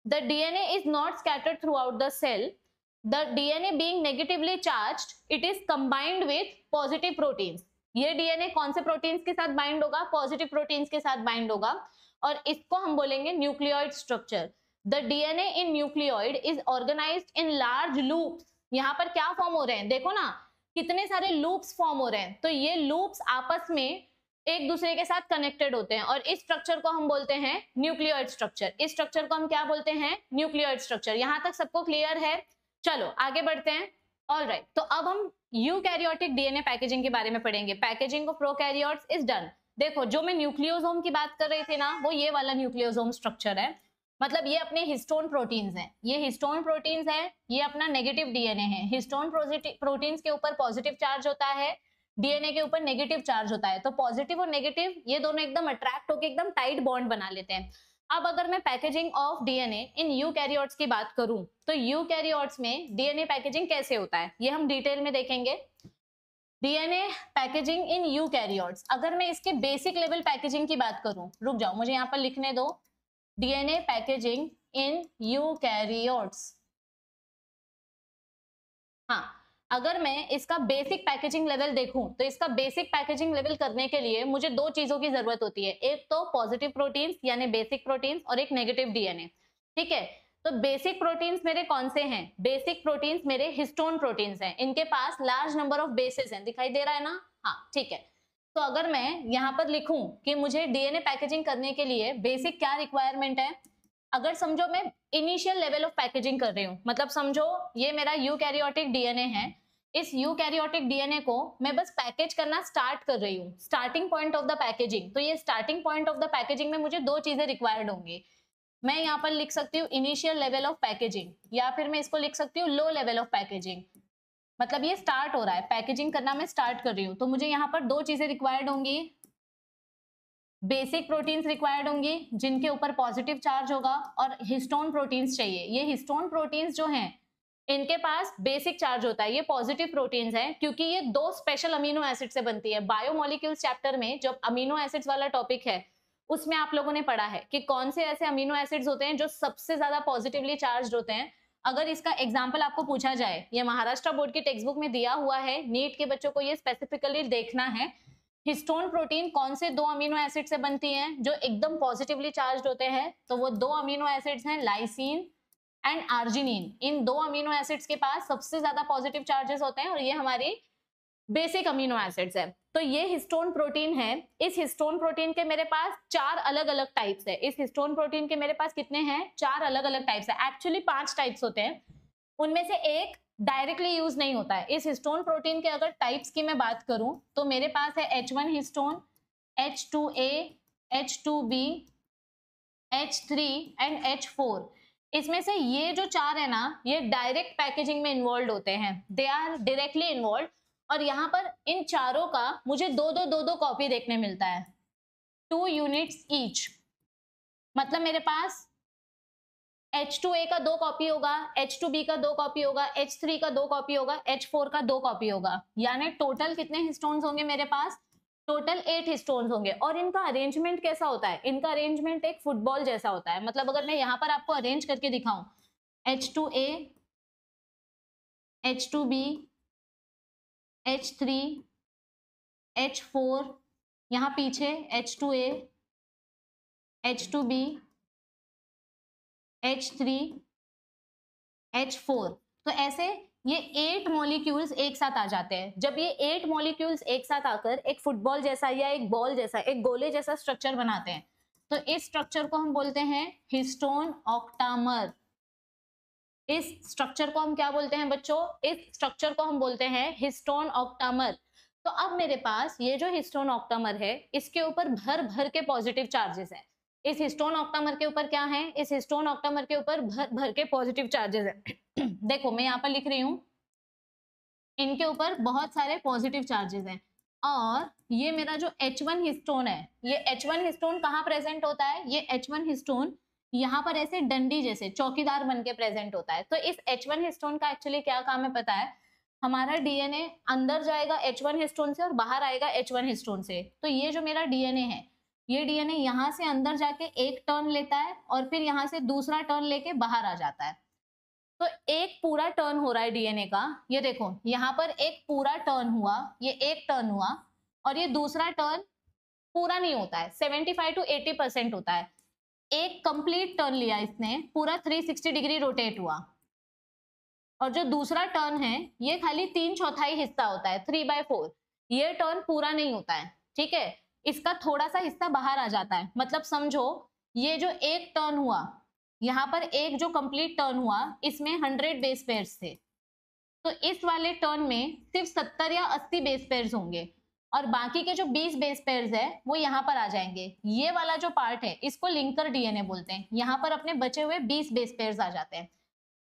The DNA is not scattered throughout the cell, the DNA being negatively charged, it is combined with positive proteins. ये डीएनए कौन से प्रोटीन्स के साथ बाइंड होगा? पॉजिटिव प्रोटीन्स के साथ बाइंड होगा, और इसको हम बोलेंगे nucleoid structure. The DNA in nucleoid is organized in large loops. यहाँ पर क्या फॉर्म हो रहे हैं, देखो ना कितने सारे लूप्स फॉर्म हो रहे हैं। तो ये लूप्स आपस में एक दूसरे के साथ कनेक्टेड होते हैं, और इस स्ट्रक्चर को हम बोलते हैं न्यूक्लियोइड स्ट्रक्चर। इस स्ट्रक्चर को हम क्या बोलते हैं? Nucleoid structure. यहाँ तक सबको क्लियर है? चलो आगे बढ़ते हैं। ऑलराइट, तो अब हम यूकैरियोटिक डीएनए पैकेजिंग के बारे में पढ़ेंगे। Packaging of prokaryotes is done. देखो जो मैं न्यूक्लियोसोम की बात कर रही थी ना, वो ये वाला न्यूक्लियोसोम स्ट्रक्चर है, मतलब ये अपने हिस्टोन प्रोटीन्स हैं, ये हिस्टोन प्रोटीन्स है, ये अपना नेगेटिव डीएनए है। हिस्टोन प्रोटीन्स के ऊपर पॉजिटिव चार्ज होता है, डीएनए के ऊपर नेगेटिव चार्ज होता है। तो पॉजिटिव और नेगेटिव ये दोनों एकदम अट्रैक्ट होकर एकदम टाइट बॉन्ड बना लेते हैं। अब अगर मैं packaging of DNA in eukaryotes की बात करूं, तो यूकैरियोट्स में डीएनए पैकेजिंग कैसे होता है ये हम डिटेल में देखेंगे। डीएनए पैकेजिंग इन यूकैरियोट्स, अगर मैं इसके बेसिक लेवल पैकेजिंग की बात करूं, रुक जाओ मुझे यहाँ पर लिखने दो, डीएनए पैकेजिंग इन यूकैरियोट्स। हाँ, अगर मैं इसका बेसिक पैकेजिंग लेवल देखूं तो इसका बेसिक पैकेजिंग लेवल करने के लिए मुझे दो चीजों की जरूरत होती है, एक तो पॉजिटिव प्रोटीन्स यानी बेसिक प्रोटीन्स, और एक नेगेटिव डीएनए। ठीक है, तो बेसिक प्रोटीन्स मेरे कौन से हैं? बेसिक प्रोटीन्स मेरे हिस्टोन प्रोटीन्स हैं, इनके पास लार्ज नंबर ऑफ बेसेस हैं, दिखाई दे रहा है ना? हाँ ठीक है। तो अगर मैं यहाँ पर लिखूं कि मुझे डीएनए पैकेजिंग करने के लिए बेसिक क्या रिक्वायरमेंट है, अगर समझो मैं इनिशियल लेवल ऑफ पैकेजिंग कर रही हूँ, मतलब समझो ये मेरा यूकैरियोटिक डीएनए है, इस यूकैरियोटिक डीएनए को मैं बस पैकेज करना स्टार्ट कर रही हूँ, starting point of the packaging. तो ये starting point of the packaging में मुझे दो चीजें रिक्वायर्ड होंगी। मैं यहाँ पर लिख सकती हूँ इनिशियल लेवल ऑफ पैकेजिंग, या फिर मैं इसको लिख सकती हूँ लो लेवल ऑफ पैकेजिंग। मतलब ये स्टार्ट हो रहा है, पैकेजिंग करना मैं स्टार्ट कर रही हूँ, तो मुझे यहाँ पर दो चीजें रिक्वायर्ड होंगी। बेसिक प्रोटीन्स रिक्वायर्ड होंगी जिनके ऊपर पॉजिटिव चार्ज होगा, और हिस्टोन प्रोटीन्स चाहिए। ये हिस्टोन प्रोटीन्स जो हैं इनके पास बेसिक चार्ज होता है, ये पॉजिटिव प्रोटीन्स हैं, क्योंकि ये दो स्पेशल अमीनो एसिड से बनती है। बायोमोलिक्यूल्स चैप्टर में जब अमीनो एसिड्स वाला टॉपिक है उसमें आप लोगों ने पढ़ा है कि कौन से ऐसे अमीनो एसिड्स होते हैं जो सबसे ज्यादा पॉजिटिवली चार्ज होते हैं। अगर इसका एग्जाम्पल आपको पूछा जाए, ये महाराष्ट्र बोर्ड की टेक्स्ट बुक में दिया हुआ है, नीट के बच्चों को ये स्पेसिफिकली देखना है, हिस्टोन प्रोटीन कौन से दो अमीनो एसिड से बनती हैं जो एकदम पॉजिटिवली चार्ज होते हैं, तो वो दो अमीनो एसिड्स हैं लाइसिन एंड आर्जिनिन। इन दो अमीनो एसिड्स के पास सबसे ज्यादा पॉजिटिव चार्जेस होते हैं, और ये हमारी बेसिक अमीनो एसिड्स है। तो ये हिस्टोन प्रोटीन है। इस हिस्टोन प्रोटीन के मेरे पास 4 अलग अलग टाइप्स है। इस हिस्टोन प्रोटीन के मेरे पास कितने हैं? 4 अलग अलग टाइप्स है। एक्चुअली 5 टाइप्स होते हैं, उनमें से एक डायरेक्टली यूज नहीं होता है। इस हिस्टोन प्रोटीन के अगर टाइप्स की मैं बात करूं तो मेरे पास है H1 histone, H2A, H2B, H3 and H4। इसमें से ये जो 4 है ना, ये डायरेक्ट पैकेजिंग में इन्वॉल्व होते हैं, दे आर डायरेक्टली इन्वॉल्व। और यहाँ पर इन चारों का मुझे दो कॉपी देखने मिलता है, 2 यूनिट्स ईच। मतलब मेरे पास H2A का 2 कॉपी होगा, H2B का 2 कॉपी होगा, H3 का 2 कॉपी होगा, H4 का 2 कॉपी होगा। यानी टोटल कितने हिस्टोन्स होंगे मेरे पास? टोटल 8 हिस्टोन्स होंगे। और इनका अरेंजमेंट कैसा होता है? इनका अरेंजमेंट एक फुटबॉल जैसा होता है। मतलब अगर मैं यहाँ पर आपको अरेंज करके दिखाऊं, H2A, H2B, H3, H4, यहाँ पीछे H2A, H2B, H3, H4, तो ऐसे ये 8 मॉलिक्यूल्स एक साथ आ जाते हैं। जब ये 8 मॉलिक्यूल्स एक साथ आकर एक फुटबॉल जैसा या एक बॉल जैसा, एक गोले जैसा स्ट्रक्चर बनाते हैं, तो इस स्ट्रक्चर को हम बोलते हैं हिस्टोन ऑक्टामर। इस स्ट्रक्चर को हम क्या बोलते हैं बच्चों? इस स्ट्रक्चर को हम बोलते हैं हिस्टोन ऑक्टामर। तो अब मेरे पास ये जो हिस्टोन ऑक्टामर है, इसके ऊपर भर भर के पॉजिटिव चार्जेस है। इस हिस्टोन ऑक्टामर के ऊपर क्या है? इस हिस्टोन ऑक्टामर के ऊपर भर भर के पॉजिटिव चार्जेस है। देखो मैं यहाँ पर लिख रही हूँ, इनके ऊपर बहुत सारे पॉजिटिव चार्जेस हैं। और ये मेरा जो H1 हिस्टोन है, ये H1 हिस्टोन कहाँ प्रेजेंट होता है? ये H1 हिस्टोन यहाँ पर ऐसे डंडी जैसे चौकीदार बन के प्रेजेंट होता है। तो इस H1 हिस्टोन का एक्चुअली क्या काम है पता है? हमारा डीएनए अंदर जाएगा H1 हिस्टोन से और बाहर आएगा H1 हिस्टोन से। तो ये जो मेरा डीएनए है, ये डीएनए यहाँ से अंदर जाके एक टर्न लेता है और फिर यहाँ से दूसरा टर्न लेके बाहर आ जाता है। तो एक पूरा टर्न हो रहा है डीएनए का। ये देखो यहाँ पर एक पूरा टर्न हुआ, ये एक टर्न हुआ, और ये दूसरा टर्न पूरा नहीं होता है, 75 to 80% होता है। एक कंप्लीट टर्न लिया इसने, पूरा 360 डिग्री रोटेट हुआ। और जो दूसरा टर्न है ये खाली 3/4 हिस्सा होता है, 3/4। ये टर्न पूरा नहीं होता है, ठीक है? इसका थोड़ा सा हिस्सा बाहर आ जाता है। मतलब समझो ये जो एक टर्न हुआ, यहाँ पर एक जो कंप्लीट टर्न हुआ, इसमें 100 बेस पेयर्स थे, तो इस वाले टर्न में सिर्फ 70 या 80 बेस पेयर्स होंगे और बाकी के जो 20 बेस पेयर्स है वो यहाँ पर आ जाएंगे। ये वाला जो पार्ट है इसको लिंकर डीएनए बोलते हैं। यहाँ पर अपने बचे हुए 20 बेस पेयर्स आ जाते हैं।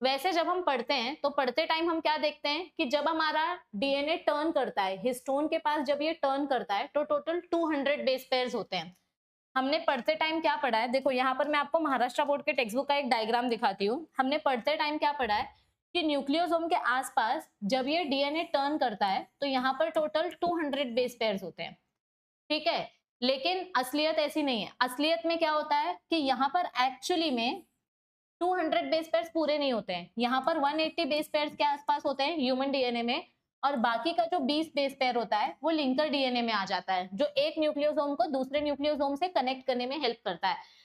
वैसे जब हम पढ़ते हैं तो पढ़ते टाइम हम क्या देखते हैं कि जब हमारा डीएनए टर्न करता है, हिस्टोन के पास जब ये टर्न करता है तो टोटल 200 बेस पेयर्स होते हैं। हमने पढ़ते टाइम क्या पढ़ा है? देखो यहाँ पर मैं आपको महाराष्ट्र बोर्ड के टेक्स्ट बुक का एक डायग्राम दिखाती हूँ। हमने पढ़ते टाइम क्या पढ़ा है कि न्यूक्लियोसोम के आसपास जब ये डीएनए टर्न करता है तो यहाँ पर टोटल 200 बेस पेयर्स होते हैं, ठीक है? लेकिन असलियत ऐसी नहीं है। असलियत में क्या होता है कि यहाँ पर एक्चुअली में 200 बेस पेयर्स पूरे नहीं होते हैं। यहाँ पर 180 बेस पेयर्स के आसपास होते हैं ह्यूमन डीएनए में, और बाकी का जो 20 बेस पेयर होता है वो लिंकर डीएनए में आ जाता है, जो एक न्यूक्लियोसोम को दूसरे न्यूक्लियोसोम से कनेक्ट करने में हेल्प करता है।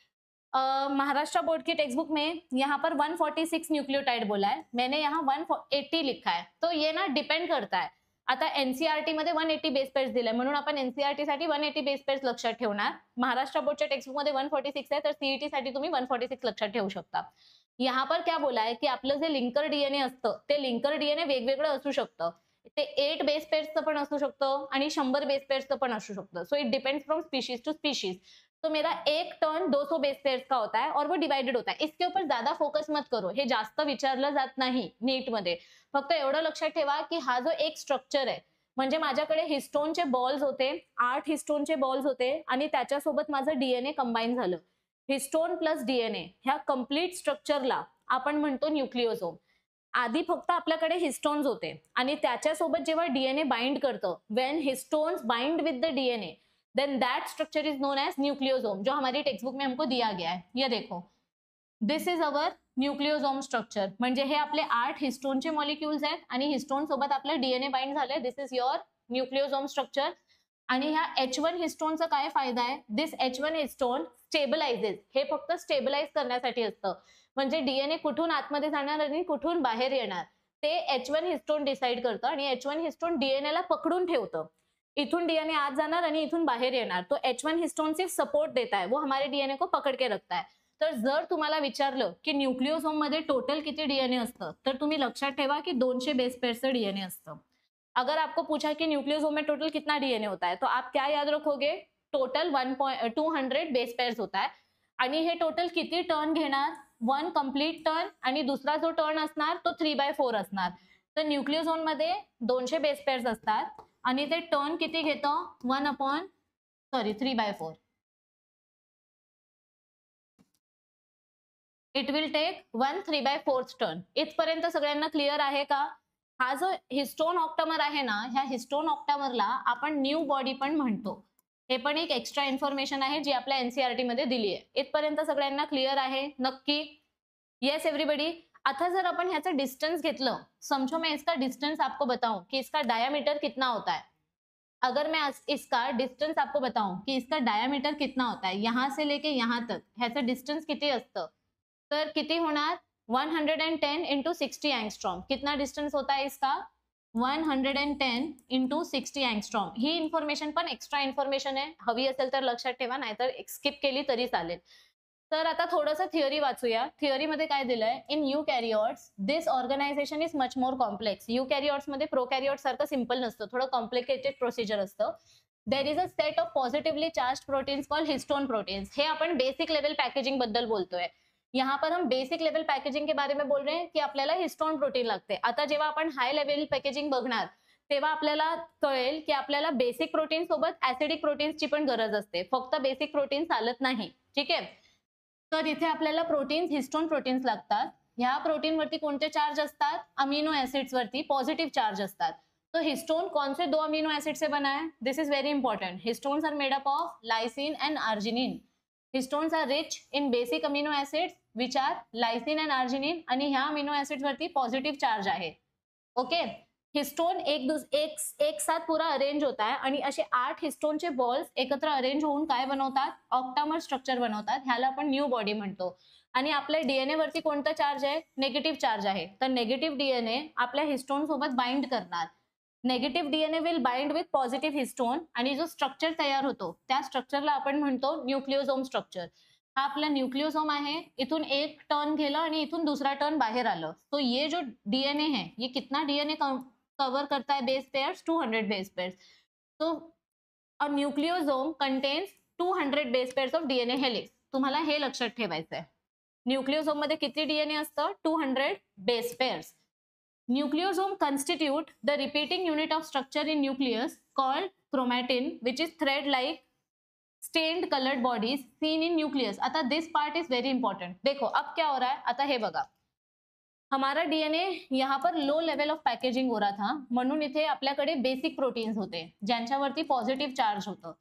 महाराष्ट्र बोर्ड की टेक्स्ट बुक में यहाँ पर 146 न्यूक्लियोटाइड बोला है, मैंने यहाँ 180 लिखा है। तो ये ना डिपेंड करता है। आता एनसीईआरटी मध्ये 180 बेस पेयर्स दिले, म्हणून आपण एनसीईआरटी साठी 180 बेस पेयर्स लक्षात ठेवणार। महाराष्ट्र बोर्डच्या टेक्स्ट बुक मध्ये 146 आहे, तर सीईटी साठी तुम्ही 146 लक्षात ठेवू शकता। यहाँ पर क्या बोला है की आपलं जे लिंकर डीएनए असतं ते लिंकर डीएनए वेगवेगळं असू शकतं। ते 8 बेस पेयर्सचं पण असू शकतं आणि 100 बेस पेयर्सचं पण असू शकतं। So it depends from species to species. तो मेरा एक टर्न 200 बेस पेयर्स का होता है और वो डिवाइडेड होता है। इसके ऊपर ज्यादा फोकस मत करो, हे जास्त विचारलं जात नाही नीट मध्ये। फक्त एवढं लक्षात ठेवा की हा जो एक स्ट्रक्चर आहे, म्हणजे माझ्याकडे हिस्टोनचे बॉल्स होते, 8 हिस्टोनचे बॉल्स होते आणि त्याच्यासोबत माझं डीएनए कंबाईन झालं। हिस्टोन प्लस डीएनए ह्या कंप्लीट स्ट्रक्चरला आपण म्हणतो न्यूक्लियोसोम। आधी फक्त आपल्याकडे हिस्टोन्स होते आणि त्याच्यासोबत जेव्हा डीएनए बाइंड करतं, when histones bind with the DNA then that structure is known as nucleosome, जो हमारी टेक्स्ट बुक में हमको दिया गया है। ये देखो, this is our nucleosome structure. म्हणजे हे आपले 8 हिस्टोनचे मॉलिक्युल्स आहेत आणि हिस्टोन सोबत आपलं डीएनए बाइंड झालंय। This is your nucleosome structure. आणि ह्या H1 हिस्टोनचा काय फायदा आहे? दिस H1 हिस्टोन स्टेबलाइजेस, हे फक्त स्टेबलाइज करण्यासाठी असतं। म्हणजे डीएनए कुठून आतमध्ये जाणार आणि कुठून बाहेर येणार ते H1 हिस्टोन डिसाइड करतं आणि H1 हिस्टोन डीएनए ला पकडून ठेवतं। इथून डीएनए आत जाणार आणि इथून बाहेर येणार. तो H1 हिस्टोन सिर्फ सपोर्ट देता है, वो हमारे डीएनए को पकड़ के रखता है. तर जर तुम्हाला विचारलं की न्यूक्लियोसोम मध्ये टोटल किती डीएनए असतं, तर तुम्ही लक्षात ठेवा की 200 बेस पेअर्सचं डीएनए असतं. अगर आपको पूछा कि न्यूक्लियोसोम में टोटल कितना डीएनए होता है, तो आप क्या याद रखोगे? टोटल 200 बेस पेअर्स होता है. आणि हे टोटल किती टर्न घेणार? 1 कंप्लीट टर्न आणि दुसरा जो टर्न असणार तो 3/4 असणार. तर न्यूक्लियोसोम मध्ये 200 बेस पेअर्स असतात आणि ते टर्न किती घेतं? 3/4. It will take 1 3/4 turn. इथपर्यंत सगळ्यांना क्लिअर आहे का? हा जो हिस्टोन ऑक्टामर आहे ना, ह्या हिस्टोन ऑक्टामरला आपण न्यू बॉडी पण म्हणतो. हे पण एक एक्स्ट्रा इन्फॉर्मेशन आहे जी आपल्या एनसीईआरटी मध्ये दिली आहे. इथपर्यंत सगळ्यांना क्लिअर आहे नक्की? Yes everybody. आता जर अपन ह्याचा डिस्टेंस घेतलं, समझो मैं इसका डिस्टेंस आपको बताऊं कि इसका डायामीटर कितना होता है. अगर मैं इसका डिस्टेंस आपको बताऊं कि इसका डायामीटर कितना होता है, यहां से लेके यहां तक ह्याचं डिस्टेंस किती असतं, तर किती होणार? 110 इंटू 60 एंगस्ट्रॉम. कितना डिस्टेंस होता है इसका? 110 इंटू 60 एंगस्ट्रॉम. ही इन्फॉर्मेशन पण एक्स्ट्रा इन्फॉर्मेशन आहे, हवी असेल तर लक्षात ठेवा, नाहीतर स्किप केली तरी चालेल. तर आता थोडंसं थिअरी वाचूया. थिअरीमध्ये काय दिलंय? In eukaryotes this organisation is much more complex. Eukaryotes मध्ये प्रोकॅरियोट सारखं सिंपल नसतं, थोडं कॉम्प्लिकेटेड प्रोसिजर असतं. There is a set of positively charged proteins called histone proteins. हे आपण बेसिक लेवल पैकेजिंग बद्दल बोलतोय. यहाँ पर हम बेसिक लेवल पैकेजिंग के बारे में बोल रहे हैं की आपल्याला हिस्टोन प्रोटीन लागते. आता जेव्हा आपण हाय लेवल पॅकेजिंग बघणार तेव्हा आपल्याला कळेल की आपल्याला बेसिक प्रोटीन सोबत ऍसिडिक प्रोटीन्सची पण गरज असते. फक्त बेसिक प्रोटीन चालत नाही. ठीक आहे. तर इथे आपल्याला प्रोटीन्स हिस्टोन प्रोटीन्स लागतात. ह्या प्रोटीन वरती कोणते चार्ज असतात? अमीनो एसिड्स वरती पॉझिटिव्ह चार्ज असतात. तो हिस्टोन कौन से 2 अमीनो एसिड से बना है? This is very important. Histones are made up of lysine and arginine. Histones are rich in basic amino acids which are lysine and arginine आणि ह्या अमीनो एसिड्स वरती पॉझिटिव्ह चार्ज आहे. ओके. हिस्टोन एक साथ पूरा अरेंज होता है आणि असे 8 हिस्टोनचे बॉल्स एकत्र अरेंज होऊन काय बनवतात? ऑक्टामर स्ट्रक्चर बनवतात. ह्याला आपण न्यू बॉडी म्हणतो. आणि आपल्या डीएनए वरती कोणता चार्ज आहे? नेगेटिव्ह चार्ज आहे. तर नेगेटिव्ह डीएनए आपल्या हिस्टोन सोबत बाइंड करणार. Negative DNA will bind with positive histone आणि जो स्ट्रक्चर तयार होतो त्या स्ट्रक्चरला आपण म्हणतो न्यूक्लियोसोम स्ट्रक्चर. हा आपला न्यूक्लियोसोम आहे. इथून एक टर्न गेलं आणि इथून दुसरा टर्न बाहेर आलं. तो ये जो डीएनए है ये कितना डीएनए कवर करता है? Base pairs 200 base pairs. तो a nucleosome contains 200 base pairs of DNA helix. तुम्हाला हे लक्षात ठेवायचं आहे. न्यूक्लियोसोम मध्ये किती डीएनए असतं? 200 base pairs. Nucleosome constitute the repeating unit of structure in nucleus called chromatin, which is thread-like stained colored bodies seen in nucleus. आता this part is very important. देखो अब क्या हो रहा है? आता हे बघा, हमारा डीएनए यहाँ पर लो लेवल ऑफ पॅकेजिंग हो रहा था, म्हणून इथे आपल्याकडे बेसिक प्रोटीन्स होते ज्यांच्यावरती पॉझिटिव्ह चार्ज होतं.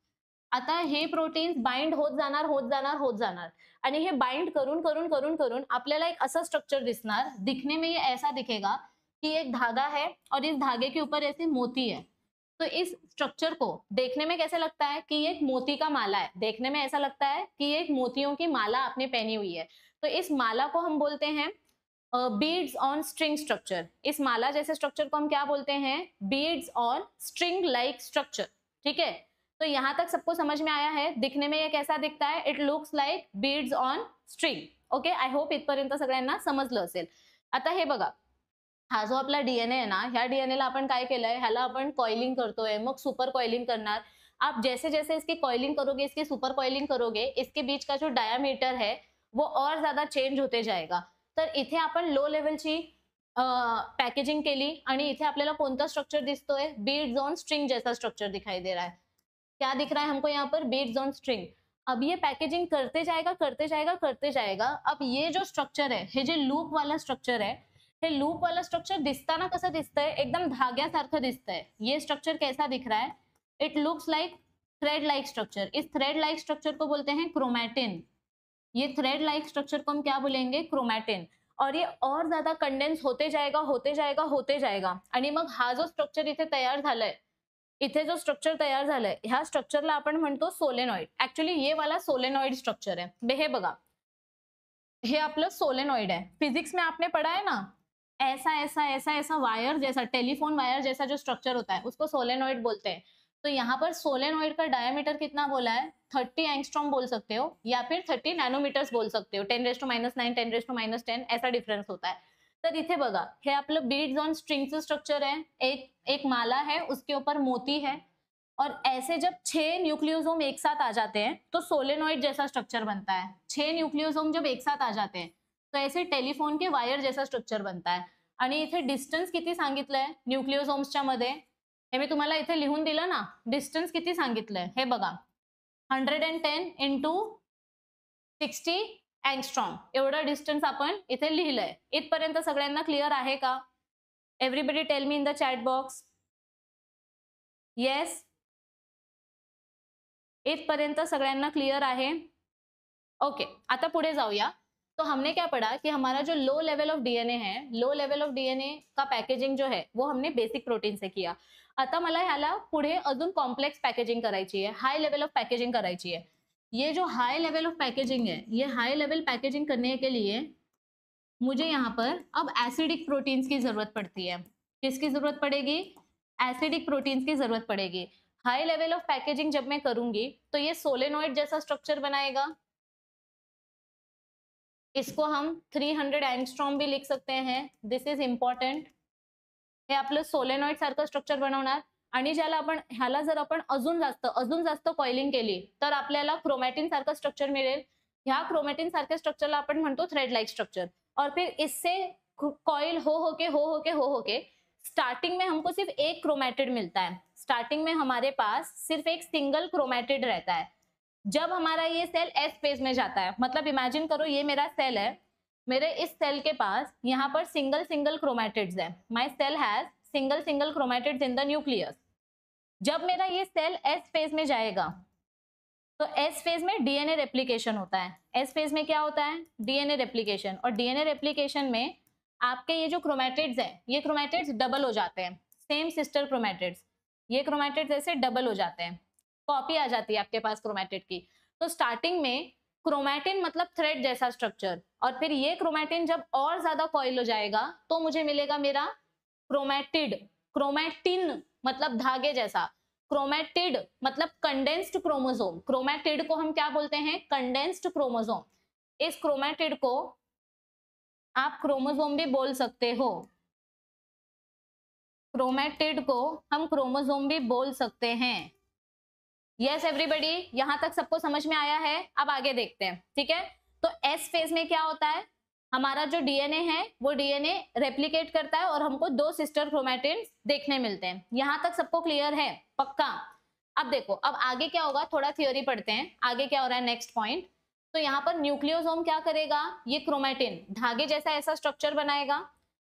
आता हे प्रोटीन्स बाइंड होत जाणार आणि हे बाइंड करून करून करून करून आपल्याला एक असं स्ट्रक्चर दिसणार. दिखने में ये ऐसा दिखेगा कि एक धागा है और इस धागे के ऊपर ऐसे मोती है. तो इस स्ट्रक्चर को देखने में कैसे लगता है कि ये एक मोती का माला है. देखने में ऐसा लगता है कि ये एक मोतियों की माला आपने पहनी हुई है. तो इस माला को हम बोलते हैं बीड्स ऑन स्ट्रिंग स्ट्रक्चर. इस माला जैसे स्ट्रक्चर को हम क्या बोलते हैं? Beads on string like structure. ठीक है. तो यहां तक सबको समझ में आया है? दिखने में ये कैसा दिखता है? It looks like beads on string. Okay. I hope इथपर्यंत सगळ्यांना समजलं असेल. आता हे बघा, हा जो आपला डीएनए है ना, ह्या डीएनए ला आपण काय केलंय? ह्याला आपण कॉइलिंग करतोय, मग सुपर कॉइलिंग करणार. आप जैसे जैसे इसकी कॉइलिंग करोगे, इसकी सुपर कॉइलिंग करोगे, इसके बीच का जो डायामीटर है वो और ज्यादा चेंज होते जाएगा. तर इथे आपण लो लेवलची पैकेजिंग केली आणि इथे आपल्याला कोणता स्ट्रक्चर दिसतोय? बीड्स ऑन स्ट्रिंग जैसा स्ट्रक्चर दिखाई दे रहा है. क्या दिख रहा है हमको यहाँ पर? Beads on string. अब ये पैकेजिंग करते जाएगा करते जाएगा करते जाएगा. अब ये जो स्ट्रक्चर है, हे जे लूप वाला स्ट्रक्चर है, हे लूप वाला स्ट्रक्चर दिसताना कसं दिसतंय? एकदम धाग्यासारखं दिसतंय. ये स्ट्रक्चर कैसा दिख रहा है? It looks like thread like structure. इस थ्रेड लाइक स्ट्रक्चर को बोलते हैं क्रोमैटिन. ये थ्रेड लाइक स्ट्रक्चर को हम क्या बोलेंगे? क्रोमैटिन. और ये और ज्यादा कंडेन्स होते जाएगा होते जाएगा होते जाएगा. आणि मग हा जो स्ट्रक्चर इथे तयार झालाय, इथे जो स्ट्रक्चर तयार झालाय, ह्या स्ट्रक्चरला आपण म्हणतो सोलेनॉइड. ऍक्च्युअली ये वाला सोलेनॉइड स्ट्रक्चर है. हे बघा, हे आपलं सोलेनॉइड है. फिजिक्स में आपने पढ़ा है ना, ऐसा ऐसा ऐसा ऐसा वायर जैसा, टेलीफोन वायर जैसा जो स्ट्रक्चर होता है उसको सोलेनॉइड बोलते हैं. तो यहाँ पर सोलेनॉइड का डायमीटर कितना बोला है, 30 एंगस्ट्रॉम बोल सकते हो या फिर 30 नॅनोमीटर्स बोल सकते हो, 10⁻⁹ 10⁻⁻10 ऐसा डिफरन्स होता है. तर इथे बघा, हे आपलं बीड्स ऑन स्ट्रिंगचं स्ट्रक्चर आहे, एक माला है, उसके ऊपर मोती है, और ऐसे जब 6 न्यूक्लियोसोम एक साथ आ जाते हैं तो सोलेनॉइड जैसा स्ट्रक्चर बनता है. 6 न्यूक्लियोसोम जब एक साथ आ जाते हैं तो ऐसे टेलिफोन के वायर जैसा स्ट्रक्चर बनता है. आणि इथे डिस्टन्स किती सांगितलंय न्यूक्लियोसोम्सच्या मध्ये, हे मी तुम्हाला इथे लिहून दिलं ना, डिस्टन्स किती सांगितलंय हे बघा, 110 इंटू 60 एंगस्ट्रॉम एवढं डिस्टन्स आपण इथे लिहिलंय. इथपर्यंत सगळ्यांना क्लिअर आहे का? Everybody tell me in the chat box. Yes, इथपर्यंत सगळ्यांना क्लियर आहे? ओके, आता पुढे जाऊया. तो हमने क्या पढ़ा कि हमारा जो लो लेवल ऑफ डीएनए है, लो लेवल ऑफ डीएनए का पैकेजिंग जो है वो हमने बेसिक प्रोटीन से किया. आता मला ह्याला पुढे अजून कॉम्प्लेक्स पैकेजिंग करायची है, हाई लेवल ऑफ पैकेजिंग करायची है. ये जो हाई लेवल ऑफ पैकेजिंग है, ये हाई लेवल पैकेजिंग करने के लिए मुझे यहाँ पर अब एसिडिक प्रोटीन्स की जरूरत पड़ती है. किसकी जरूरत पड़ेगी? एसिडिक प्रोटीन्स की जरूरत पड़ेगी. हाई लेवल ऑफ पैकेजिंग जब मैं करूंगी तो ये सोलेनॉइड जैसा स्ट्रक्चर बनाएगा. इसको हम 300 एंगस्ट्रॉम भी लिख सकते हैं. This is important. हे आपलं सोलेनॉइड सारखं स्ट्रक्चर बनवणार, आणि ज्याला आपण ह्याला जर आपण अजून जास्त कॉइलिंग केली तर आपल्याला क्रोमॅटिन सारखं स्ट्रक्चर मिळेल. ह्या क्रोमॅटिन सारख्या स्ट्रक्चरला आपण म्हणतो थ्रेड लाइक स्ट्रक्चर. और फिर इससे कॉइल हो के स्टार्टिंग में हमको सिर्फ एक क्रोमैटिड मिलता है. स्टार्टिंग में हमारे पास सिर्फ एक सिंगल क्रोमैटिड रहता है. जब हमारा ये सेल एस फेज में जाता है, मतलब इमेजिन करो ये मेरा सेल है, मेरे इस सेल के पास यहाँ पर सिंगल क्रोमैटिड्स है. My cell has single chromatids in the nucleus. जब मेरा ये सेल एस फेज में जाएगा तो एस फेज में डीएनए रेप्लिकेशन होता है. एस फेज में क्या होता है? DNA replication. और डीएनए रेप्लिकेशन में आपके ये जो क्रोमैटिड्स हैं, ये क्रोमैटिड्स डबल हो जाते हैं, सेम सिस्टर क्रोमैटिड्स. ये क्रोमैटिड्स ऐसे डबल हो जाते हैं, कॉपी आ जाती है आपके पास क्रोमैटिड की. तो स्टार्टिंग में क्रोमैटिन मतलब थ्रेड जैसा स्ट्रक्चर, और फिर ये क्रोमैटिन जब और ज्यादा कॉइल हो जाएगा तो मुझे मिलेगा मेरा क्रोमैटिड. क्रोमैटिन मतलब धागे जैसा, क्रोमैटिड मतलब कंडेंस्ड क्रोमोसोम. क्रोमैटिड को हम क्या बोलते हैं? Condensed chromosome. इस क्रोमैटिड को आप क्रोमोसोम भी बोल सकते हो. क्रोमैटिड को हम क्रोमोसोम भी बोल सकते हैं. यस एवरीबडी, यहां तक सबको समझ में आया है? अब आगे देखते हैं. ठीक है, तो एस फेज में क्या होता है? हमारा जो डीएनए है वो डीएनए रेप्लिकेट करता है और हमको 2 सिस्टर क्रोमैटिड्स देखने मिलते हैं. यहां तक सबको क्लियर है? पक्का? अब देखो, अब आगे क्या होगा, थोड़ा थियोरी पढ़ते हैं. आगे क्या हो रहा है, नेक्स्ट पॉइंट. तो यहाँ पर न्यूक्लियोसोम क्या करेगा? ये क्रोमैटिन धागे जैसा ऐसा स्ट्रक्चर बनाएगा.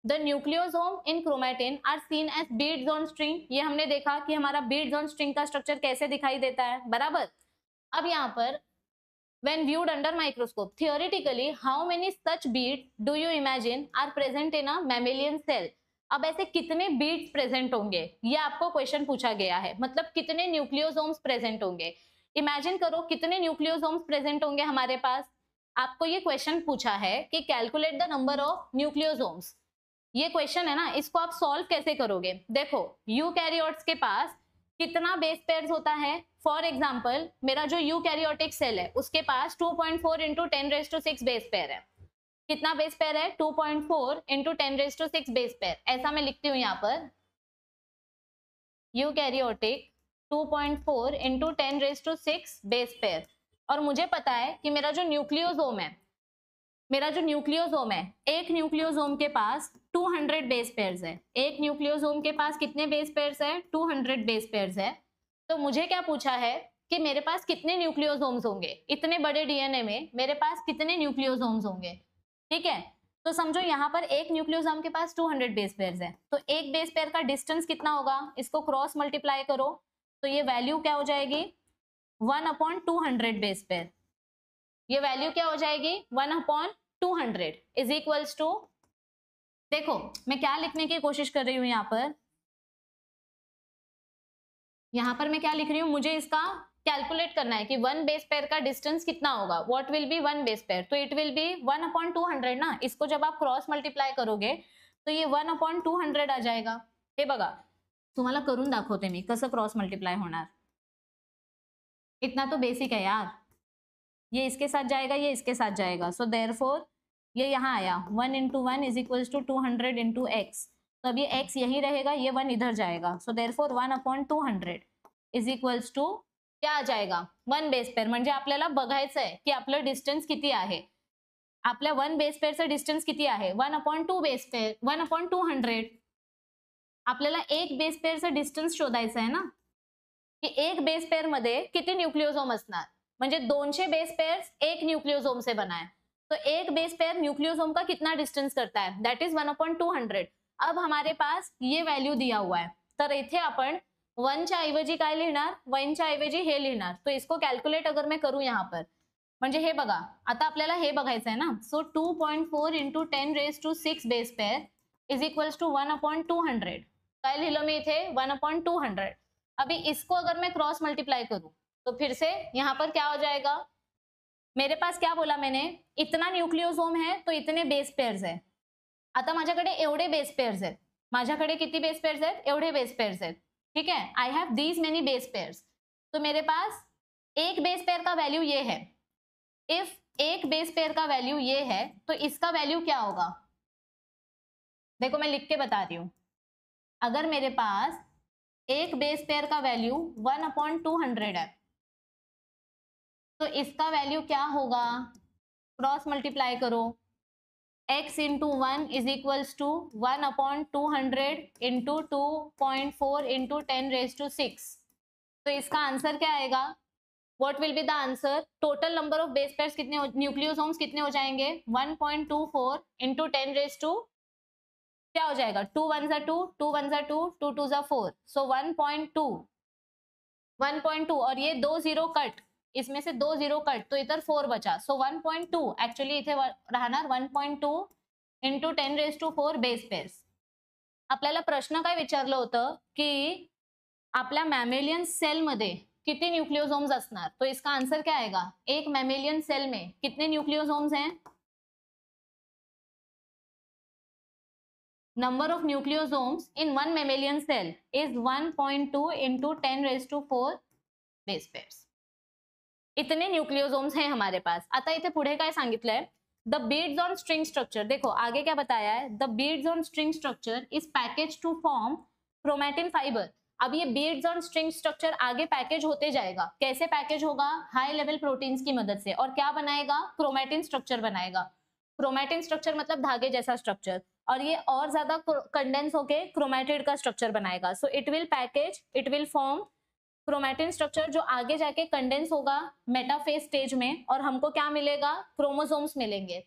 The nucleosome in chromatin are seen as beads on string. ये हमने देखा कि हमारा बीड्स ऑन स्ट्रिंग का स्ट्रक्चर कैसे दिखाई देता है, बराबर. अब यहाँ पर when viewed under microscope, theoretically how many such beads do you imagine are present in a mammalian cell? अब ऐसे कितने बीड्स प्रेजेंट होंगे, ये आपको क्वेश्चन पूछा गया है. मतलब कितने न्यूक्लियोसोम्स प्रेजेंट होंगे. इमेजिन करो कितने न्यूक्लियोसोम्स प्रेजेंट होंगे हमारे पास. आपको ये क्वेश्चन पूछा है कि calculate the number of nucleosomes. ये क्वेश्चन है ना, इसको आप सॉल्व कैसे करोगे? देखो, यूकैरियोट्स के पास कितना बेस पेयर्स होता है. फॉर एग्जाम्पल मेरा जो यूकैरियोटिक सेल है उसके पास 2.4 इंटू 10⁻⁶ बेस पेयर है. कितना बेस पेयर है? 2.4 इंटू 10⁻⁶ बेस पेयर. ऐसा मैं लिखती हूँ यहाँ पर, यूकैरियोटिक 2.4 इंटू 10⁻⁶ बेस पेयर. और मुझे पता है कि मेरा जो न्यूक्लियोसोम है, एक न्यूक्लियोसोम के पास 200 बेस पेयर्स है. एक न्यूक्लियोसोम के पास कितने बेस पेयर्स है? 200 बेस पेयर्स है. तो मुझे क्या पूछा है कि मेरे पास कितने न्यूक्लियोसोम्स होंगे, इतने बड़े डीएनए में मेरे पास कितने न्यूक्लियोसोम्स होंगे. ठीक है, तो समझो यहाँ पर एक न्यूक्लियोसोम के पास 200 बेस पेयर्स है. तो एक बेस पेयर का डिस्टेंस कितना होगा, इसको क्रॉस मल्टीप्लाई करो तो ये वैल्यू क्या हो जाएगी? 1/200 बेस पेयर. ये वैल्यू क्या हो जाएगी? 1/200 इज इक्वल्स टू, देखो मैं क्या लिखने की कोशिश कर रही हूं यहाँ पर मैं क्या लिख रही हूँ, मुझे इसका कैलकुलेट करना है कि 1 बेस पेयर का डिस्टेंस कितना होगा. What will B 1 base pair? तो इट विल बी 1/200 ना. इसको जब आप क्रॉस मल्टीप्लाई करोगे तो ये 1/200 आ जाएगा. हे बघा, तुम्हाला करून दाखवते मी कसं क्रॉस मल्टीप्लाय होणार. इतना तो बेसिक है यार. ये इसके साथ जाएगा, ये इसके साथ जाएगा. सो देयरफॉर ये यहाँ आया 1 into 1 is equals to 200 into X. तो अब ये x यही रहेगा, ये 1 इधर जाएगा. So therefore 1/200 is equals to क्या आ जाएगा 1 बेस पेअर. म्हणजे आपल्याला बघायचं आहे की आपलं डिस्टन्स किती आहे. आपल्या 1 बेस पेअरचं डिस्टन्स किती आहे 1/2 बेस पेअर 1/200. आपल्याला एक बेस पेअरचं डिस्टन्स शोधायचं आहे ना, की एक बेस पेअर मध्ये किती न्यूक्लियोसोम असणार. म्हणजे 200 बेस पेयर्स एक न्यूक्लियोसोम से बना है. तो एक बेस पेयर न्यूक्लियोसोम का कितना डिस्टेंस करता है, दैट इज 1/200. अब हमारे पास ये वैल्यू दिया हुआ है, तर इथे आपण 1 च्या ऐवजी काय लिहिणार, 1 च्या ऐवजी हे लिहिणार. तो इसको कॅल्क्युलेट अगर मैं करूं यहाँ पर, म्हणजे हे बघा, आता आपल्याला हे बघायचं आहे ना. So 2.4 into 10⁻⁶ base pair is equals to 1/200. काय लिहिलं मी इथे 1/200. अभी इसको अगर मैं क्रॉस मल्टीप्लाई करूं तो फिर से यहाँ पर क्या हो जाएगा, मेरे पास क्या बोला मैंने, इतना न्यूक्लियोसोम है तो इतने बेस पेयर्स है. आता माझ्याकडे एवढे बेस पेयर्स आहेत. माझ्याकडे किती बेस पेयर्स आहेत, एवढे बेस पेयर्स आहेत. ठीक है, I have these many base pairs. तो मेरे पास एक बेस पेयर का वैल्यू ये है. इफ एक बेस पेयर का वैल्यू ये है तो इसका वैल्यू क्या होगा. देखो मैं लिख के बता रही हूं. अगर मेरे पास एक बेस पेयर का वैल्यू 1/200 है तो इसका वैल्यू क्या होगा, क्रॉस मल्टीप्लाई करो. x into 1 is equals to 1/200 into 2.4 into 10⁻⁶. तो इसका आंसर क्या आएगा, what will be the answer. Total number of base pairs कितने, न्यूक्लियोसोम्स कितने हो जाएंगे 1.24 इंटू 10⁻, क्या हो जाएगा 2 1 2 2 1 2 2 2 4. सो 1.2 और ये 2 0 कट, इसमें से 2 0 कट तो इधर 4 बचा. सो 1.2 ऍक्च्युअली इथे राहणार 1.2 इंटू 10⁻⁴ बेस पेयर्स. आपल्याला प्रश्न काय विचारलं होतं की आपल्या मॅमेलियन सेल मध्ये किती न्यूक्लियोसोम्स असणार. तो इसका आंसर क्या आएगा, एक मॅमेलियन सेल में कितने न्यूक्लियोसोम्स हैं, number of nucleosomes in one mammalian cell is 1.2 into 10⁻⁴ base pairs. इतने न्यूक्लियोसोम्स हैं हमारे पास. आता इथे पुढे काय सांगितलंय, the beads on string structure. देखो आगे क्या बताया है, the beads on string structure is package to form chromatin fiber. अब ये बीड्स ऑन स्ट्रिंग स्ट्रक्चर आगे पैकेज होते जाएगा. कैसे पैकेज होगा, हाई लेवल प्रोटीन्स की मदद से. और क्या बनाएगा, क्रोमैटिन स्ट्रक्चर बनाएगा. क्रोमैटिन स्ट्रक्चर मतलब धागे जैसा स्ट्रक्चर. और ये और ज्यादा कंडेंस होके क्रोमैटिड का स्ट्रक्चर बनाएगा. So it will package, it will form chromatin structure जो आगे जाके कंडेंस होगा मेटाफेज स्टेज में, और हमको क्या मिलेगा, क्रोमोसोम्स मिलेंगे.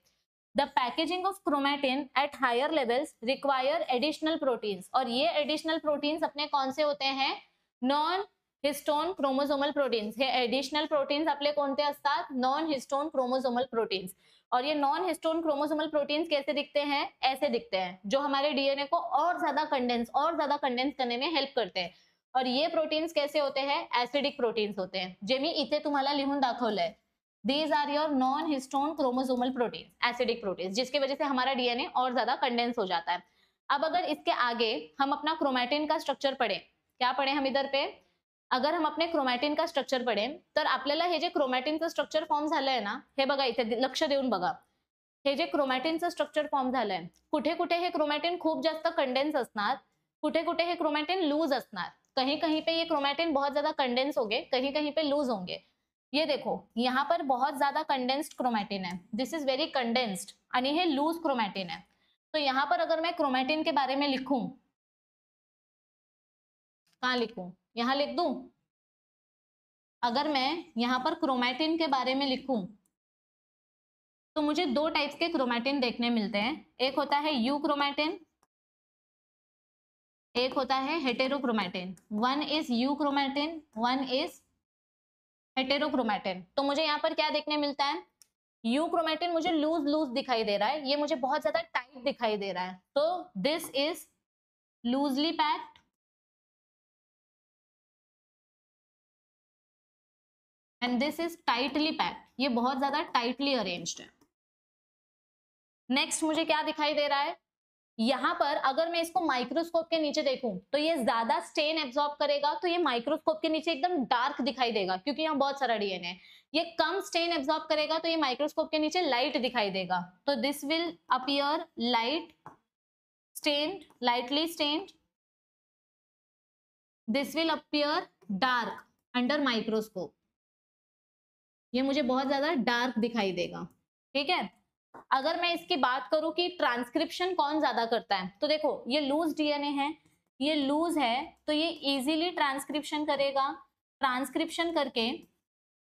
The packaging of chromatin at higher levels require additional proteins. और ये एडिशनल प्रोटीन्स अपने कौन से होते हैं, नॉन हिस्टोन क्रोमोसोमल प्रोटीन्स. हे एडिशनल प्रोटीन्स आपले कोणते असतात, नॉन हिस्टोन क्रोमोसोमल प्रोटीन्स. और ये नॉन हिस्टोन क्रोमोसोमल प्रोटीन्स कैसे दिखते हैं, ऐसे दिखते हैं, जो हमारे डीएनए को और ज्यादा कंडेंस करने में हेल्प करते हैं. और ये प्रोटीन्स कैसे होते हैं, एसिडिक प्रोटीन्स होते हैं, जे मी इथे तुम्हाला लिहून दाखवलंय. These are your non histone chromosomal proteins, acidic proteins, जिसकी वजह से हमारा डीएनए और ज्यादा कंडेंस हो जाता है. अब अगर इसके आगे हम अपना क्रोमैटिन का स्ट्रक्चर पढ़े, क्या पढ़े हम इधर पे, अगर हम अपने क्रोमॅटिन का स्ट्रक्चर पडेल तर आपल्याला हे जे क्रोमॅटिनचं स्ट्रक्चर फॉर्म झालंय ना, हे बघा इथे लक्ष देऊन बघा. हे जे क्रोमॅटिनचं स्ट्रक्चर फॉर्म झालंय, कुठे कुठे हे क्रोमॅटिन खूप जास्त कंडेन्स असणार, कुठे कुठे हे क्रोमॅटिन लूज असणार. कहीं कहीं पे ये क्रोमैटिन बहुत ज्यादा कंडेंस होंगे, कहीं कहीं पे लूज होंगे. ये देखो यहाँ पर बहुत ज्यादा कंडेंस्ड क्रोमैटिन है, दिस इज वेरी कंडेंस्ड, आणि हे लूज क्रोमैटिन है. तो यहाँ पर अगर मैं क्रोमैटिन के बारे में लिखूं, कहाँ लिखूं, यहाँ लिख दूं. अगर मैं यहाँ पर क्रोमैटिन के बारे में लिखूं तो मुझे दो टाइप्स के क्रोमैटिन देखने मिलते हैं. एक होता है यू क्रोमैटिन, एक होता है heterochromatin. One is you chromatin, one is heterochromatin. तो मुझे यहाँ पर क्या देखने मिलता है, यू क्रोमैटिन मुझे लूज लूज दिखाई दे रहा है, ये मुझे बहुत ज्यादा टाइट दिखाई दे रहा है. तो this is loosely packed and this is tightly packed, ये बहुत ज्यादा टाइटली अरेंज्ड है. नेक्स्ट मुझे क्या दिखाई दे रहा है, यहाँ पर अगर मैं इसको माइक्रोस्कोप के नीचे देखूं तो ये ज्यादा स्टेन एब्जॉर्ब करेगा, तो ये माइक्रोस्कोप के नीचे एकदम डार्क दिखाई देगा क्योंकि यहाँ बहुत सारा डीएनए है। ये कम स्टेन एब्जॉर्ब करेगा तो ये माइक्रोस्कोप के नीचे लाइट दिखाई देगा, तो this will appear light stained, lightly stained, this will appear dark under microscope, ये मुझे बहुत ज्यादा डार्क दिखाई देगा। ठीक है, अगर मैं इसकी बात करूं कि ट्रांसक्रिप्शन कौन ज्यादा करता है, तो देखो ये लूज डीएनए है, ये लूज है, तो ये इजीली ट्रांसक्रिप्शन करेगा, ट्रांसक्रिप्शन करके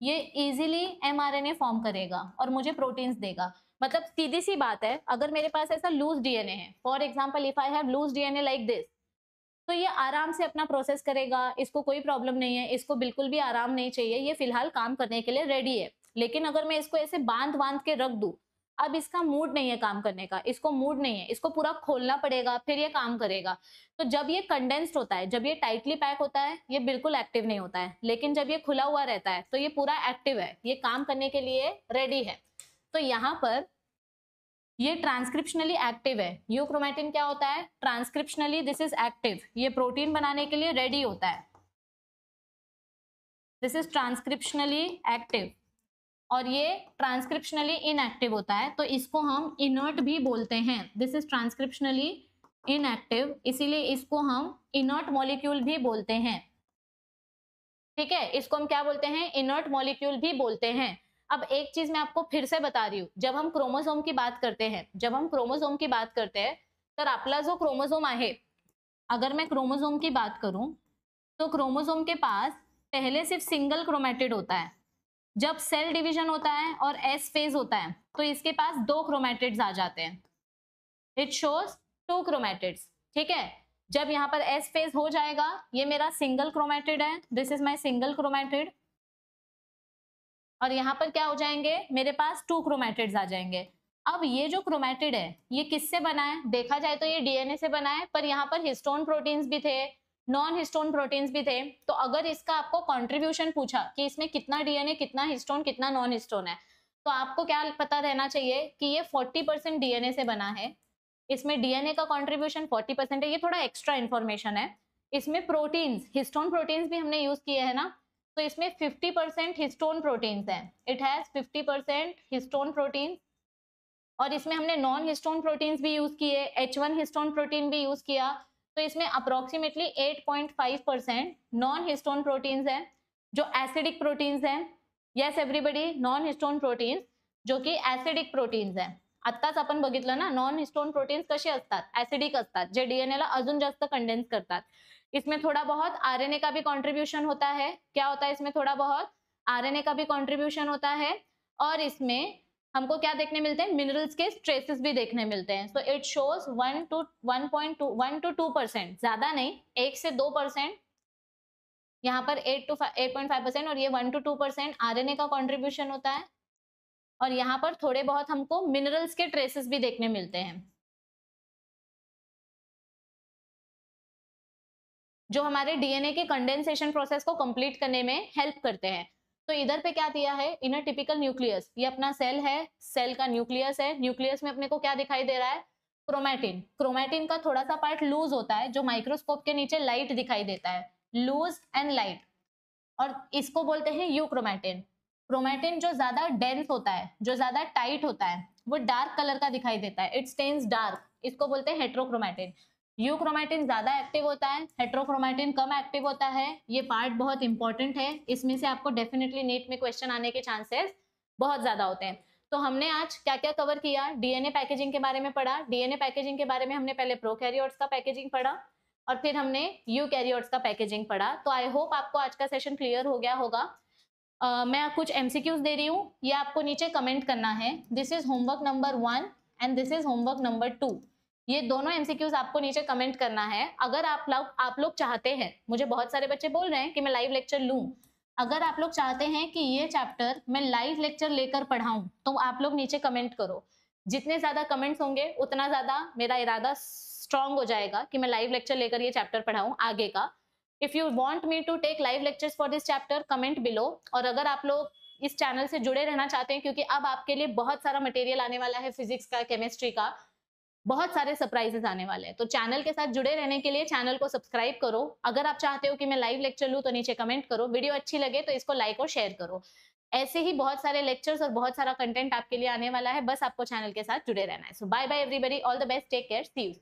ये इजीली एमआरएनए फॉर्म करेगा और मुझे प्रोटीन्स देगा। मतलब सीधी सी बात है, अगर मेरे पास ऐसा लूज डीएनए है, for example if I have loose DNA like this, तो ये आराम से अपना प्रोसेस करेगा, इसको कोई प्रॉब्लम नहीं है, इसको बिल्कुल भी आराम नहीं चाहिए, ये फिलहाल काम करने के लिए रेडी है। लेकिन अगर मैं इसको ऐसे बांध बांध के रख दूं, अब इसका मूड नहीं है काम करने का, इसको मूड नहीं है, इसको पूरा खोलना पड़ेगा फिर ये काम करेगा। तो जब ये कंडेंस्ड होता है, जब ये टाइटली पैक होता है, ये बिल्कुल एक्टिव नहीं होता है, लेकिन जब ये खुला हुआ रहता है तो ये पूरा एक्टिव है, ये काम करने के लिए रेडी है। तो यहाँ पर ये ट्रांसक्रिप्शनली एक्टिव है। यूक्रोमेटिन क्या होता है? ट्रांसक्रिप्शनली दिस इज एक्टिव, ये प्रोटीन बनाने के लिए रेडी होता है, दिस इज ट्रांसक्रिप्शनली एक्टिव, और ये ट्रांसक्रिप्शनली इनएक्टिव होता है, तो इसको हम इनर्ट भी बोलते हैं, दिस इज ट्रांसक्रिप्शनली इनएक्टिव, इसीलिए इसको हम इनर्ट मॉलिक्यूल भी बोलते हैं। ठीक है, इसको हम क्या बोलते हैं? इनर्ट मॉलिक्यूल भी बोलते हैं। अब एक चीज मैं आपको फिर से बता रही हूँ, जब हम क्रोमोसोम की बात करते हैं, जब हम क्रोमोसोम की बात करते हैं, तर आपला जो क्रोमोसोम आहे, अगर मैं क्रोमोसोम की बात करूं तो क्रोमोसोम के पास पहले सिर्फ सिंगल क्रोमैटिड होता है। जब सेल डिवीजन होता है और एस फेज होता है तो इसके पास 2 क्रोमैटिड्स आ जाते हैं, इट शोज 2 क्रोमैटिड्स। ठीक है, जब यहाँ पर एस फेज हो जाएगा, ये मेरा सिंगल क्रोमैटिड है, this is my single chromatid, और यहाँ पर क्या हो जाएंगे? मेरे पास 2 क्रोमैटिड्स आ जाएंगे। अब ये जो क्रोमैटिड है ये किससे बना है? देखा जाए तो ये डीएनए से बना है, पर यहाँ पर हिस्टोन प्रोटीन्स भी थे, नॉन हिस्टोन प्रोटीन्स भी थे। तो अगर इसका आपको कंट्रीब्यूशन पूछा कि इसमें कितना डीएनए, कितना हिस्टोन, कितना नॉन हिस्टोन है, तो आपको क्या पता रहना चाहिए कि ये 40% डीएनए से बना है, इसमें डीएनए का कंट्रीब्यूशन 40% है, ये थोड़ा एक्स्ट्रा इन्फॉर्मेशन है। इसमें प्रोटीन्स, हिस्टोन प्रोटीन्स भी हमने यूज किए हैं ना, तो इसमें 50% हिस्टोन प्रोटीन्स हैं, इट हैज 50% हिस्टोन प्रोटीन्स, और इसमें हमने नॉन हिस्टोन प्रोटीन्स भी यूज किए, H1 हिस्टोन प्रोटीन भी यूज किया, तो इसमें अप्रोक्सीमेटली 8.5% नॉन हिस्टोन प्रोटीन्स हैं जो एसिडिक प्रोटीन्स हैं। Yes everybody, non histone proteins जो की एसिडिक प्रोटीन्स हैं। आत्ताच आपण बघितलं ना, नॉन हिस्टोन प्रोटीन्स कसे असतात? ऍसिडिक असतात, जे डीएनए ला अजून जास्त कंडेन्स करतात। इसमें थोड़ा बहुत आरएनए का भी कंट्रीब्यूशन होता है। क्या होता है इसमें? थोड़ा बहुत आरएनए का भी कंट्रीब्यूशन होता है, और इसमें हमको क्या देखने मिलते हैं? मिनरल्स के ट्रेसेस भी देखने मिलते हैं। सो इट शोज 1 to 2%, ज्यादा नहीं, 1 से 2%, यहाँ पर 8.5%, और ये 1 to 2% आरएनए का कंट्रीब्यूशन होता है, और यहाँ पर थोड़े बहुत हमको मिनरल्स के ट्रेसेस भी देखने मिलते हैं जो हमारे डीएनए के कंडेंसेशन प्रोसेस को कंप्लीट करने में हेल्प करते हैं। तो इधर पे क्या दिया है? इन अ टिपिकल न्यूक्लियस, ये अपना सेल है, सेल का न्यूक्लियस है, न्यूक्लियस में अपने को क्या दिखाई दे रहा है? क्रोमैटिन। क्रोमैटिन का थोड़ा सा पार्ट लूज होता है जो माइक्रोस्कोप के नीचे लाइट दिखाई देता है, लूज एंड लाइट, और इसको बोलते हैं यूक्रोमैटिन। क्रोमैटिन जो ज्यादा डेंस होता है, जो ज्यादा टाइट होता है, वो डार्क कलर का दिखाई देता है, इट स्टेन्स डार्क, इसको बोलते हैं हेट्रोक्रोमैटिन। यूक्रोमैटिन ज्यादा एक्टिव होता है, हेट्रोक्रोमैटिन कम एक्टिव होता है। ये पार्ट बहुत इंपॉर्टेंट है, इसमें से आपको डेफिनेटली नीट में क्वेश्चन आने के चांसेस बहुत ज्यादा होते हैं। तो हमने आज क्या क्या कवर किया? डीएनए पैकेजिंग के बारे में पढ़ा। डीएनए पैकेजिंग के बारे में हमने पहले प्रोकैरियोट्स का पैकेजिंग पढ़ा, और फिर हमने यूकैरियोट्स का पैकेजिंग पढ़ा। तो आई होप आपको आज का सेशन क्लियर हो गया होगा। मैं कुछ एमसीक्यूज दे रही हूँ, ये आपको नीचे कमेंट करना है। This is homework number 1 and this is homework number 2। ये दोनों एमसीक्यूज आपको नीचे कमेंट करना है। अगर आप लोग चाहते हैं, मुझे बहुत सारे बच्चे बोल रहे हैं कि मैं लाइव लेक्चर लूं, अगर आप लोग चाहते हैं कि ये चैप्टर मैं लाइव लेक्चर लेकर पढ़ाऊं, तो आप लोग नीचे कमेंट करो। जितने ज्यादा कमेंट्स होंगे उतना ज्यादा मेरा इरादा स्ट्रांग हो जाएगा कि मैं लाइव लेक्चर लेकर ये चैप्टर पढ़ाऊं आगे का। If you want me to take live lectures for this chapter, comment below. और अगर आप लोग इस चैनल से जुड़े रहना चाहते हैं, क्योंकि अब आपके लिए बहुत सारा मटेरियल आने वाला है फिजिक्स का, केमिस्ट्री का, बहुत सारे सरप्राइजेस आने वाले हैं। तो चैनल के साथ जुड़े रहने के लिए चैनल को सब्सक्राइब करो। अगर आप चाहते हो कि मैं लाइव लेक्चर लूँ तो नीचे कमेंट करो। वीडियो अच्छी लगे तो इसको लाइक और शेयर करो। ऐसे ही बहुत सारे लेक्चर्स और बहुत सारा कंटेंट आपके लिए आने वाला है, बस आपको चैनल के साथ जुड़े रहना है। So bye bye everybody, all the best, take care, see you.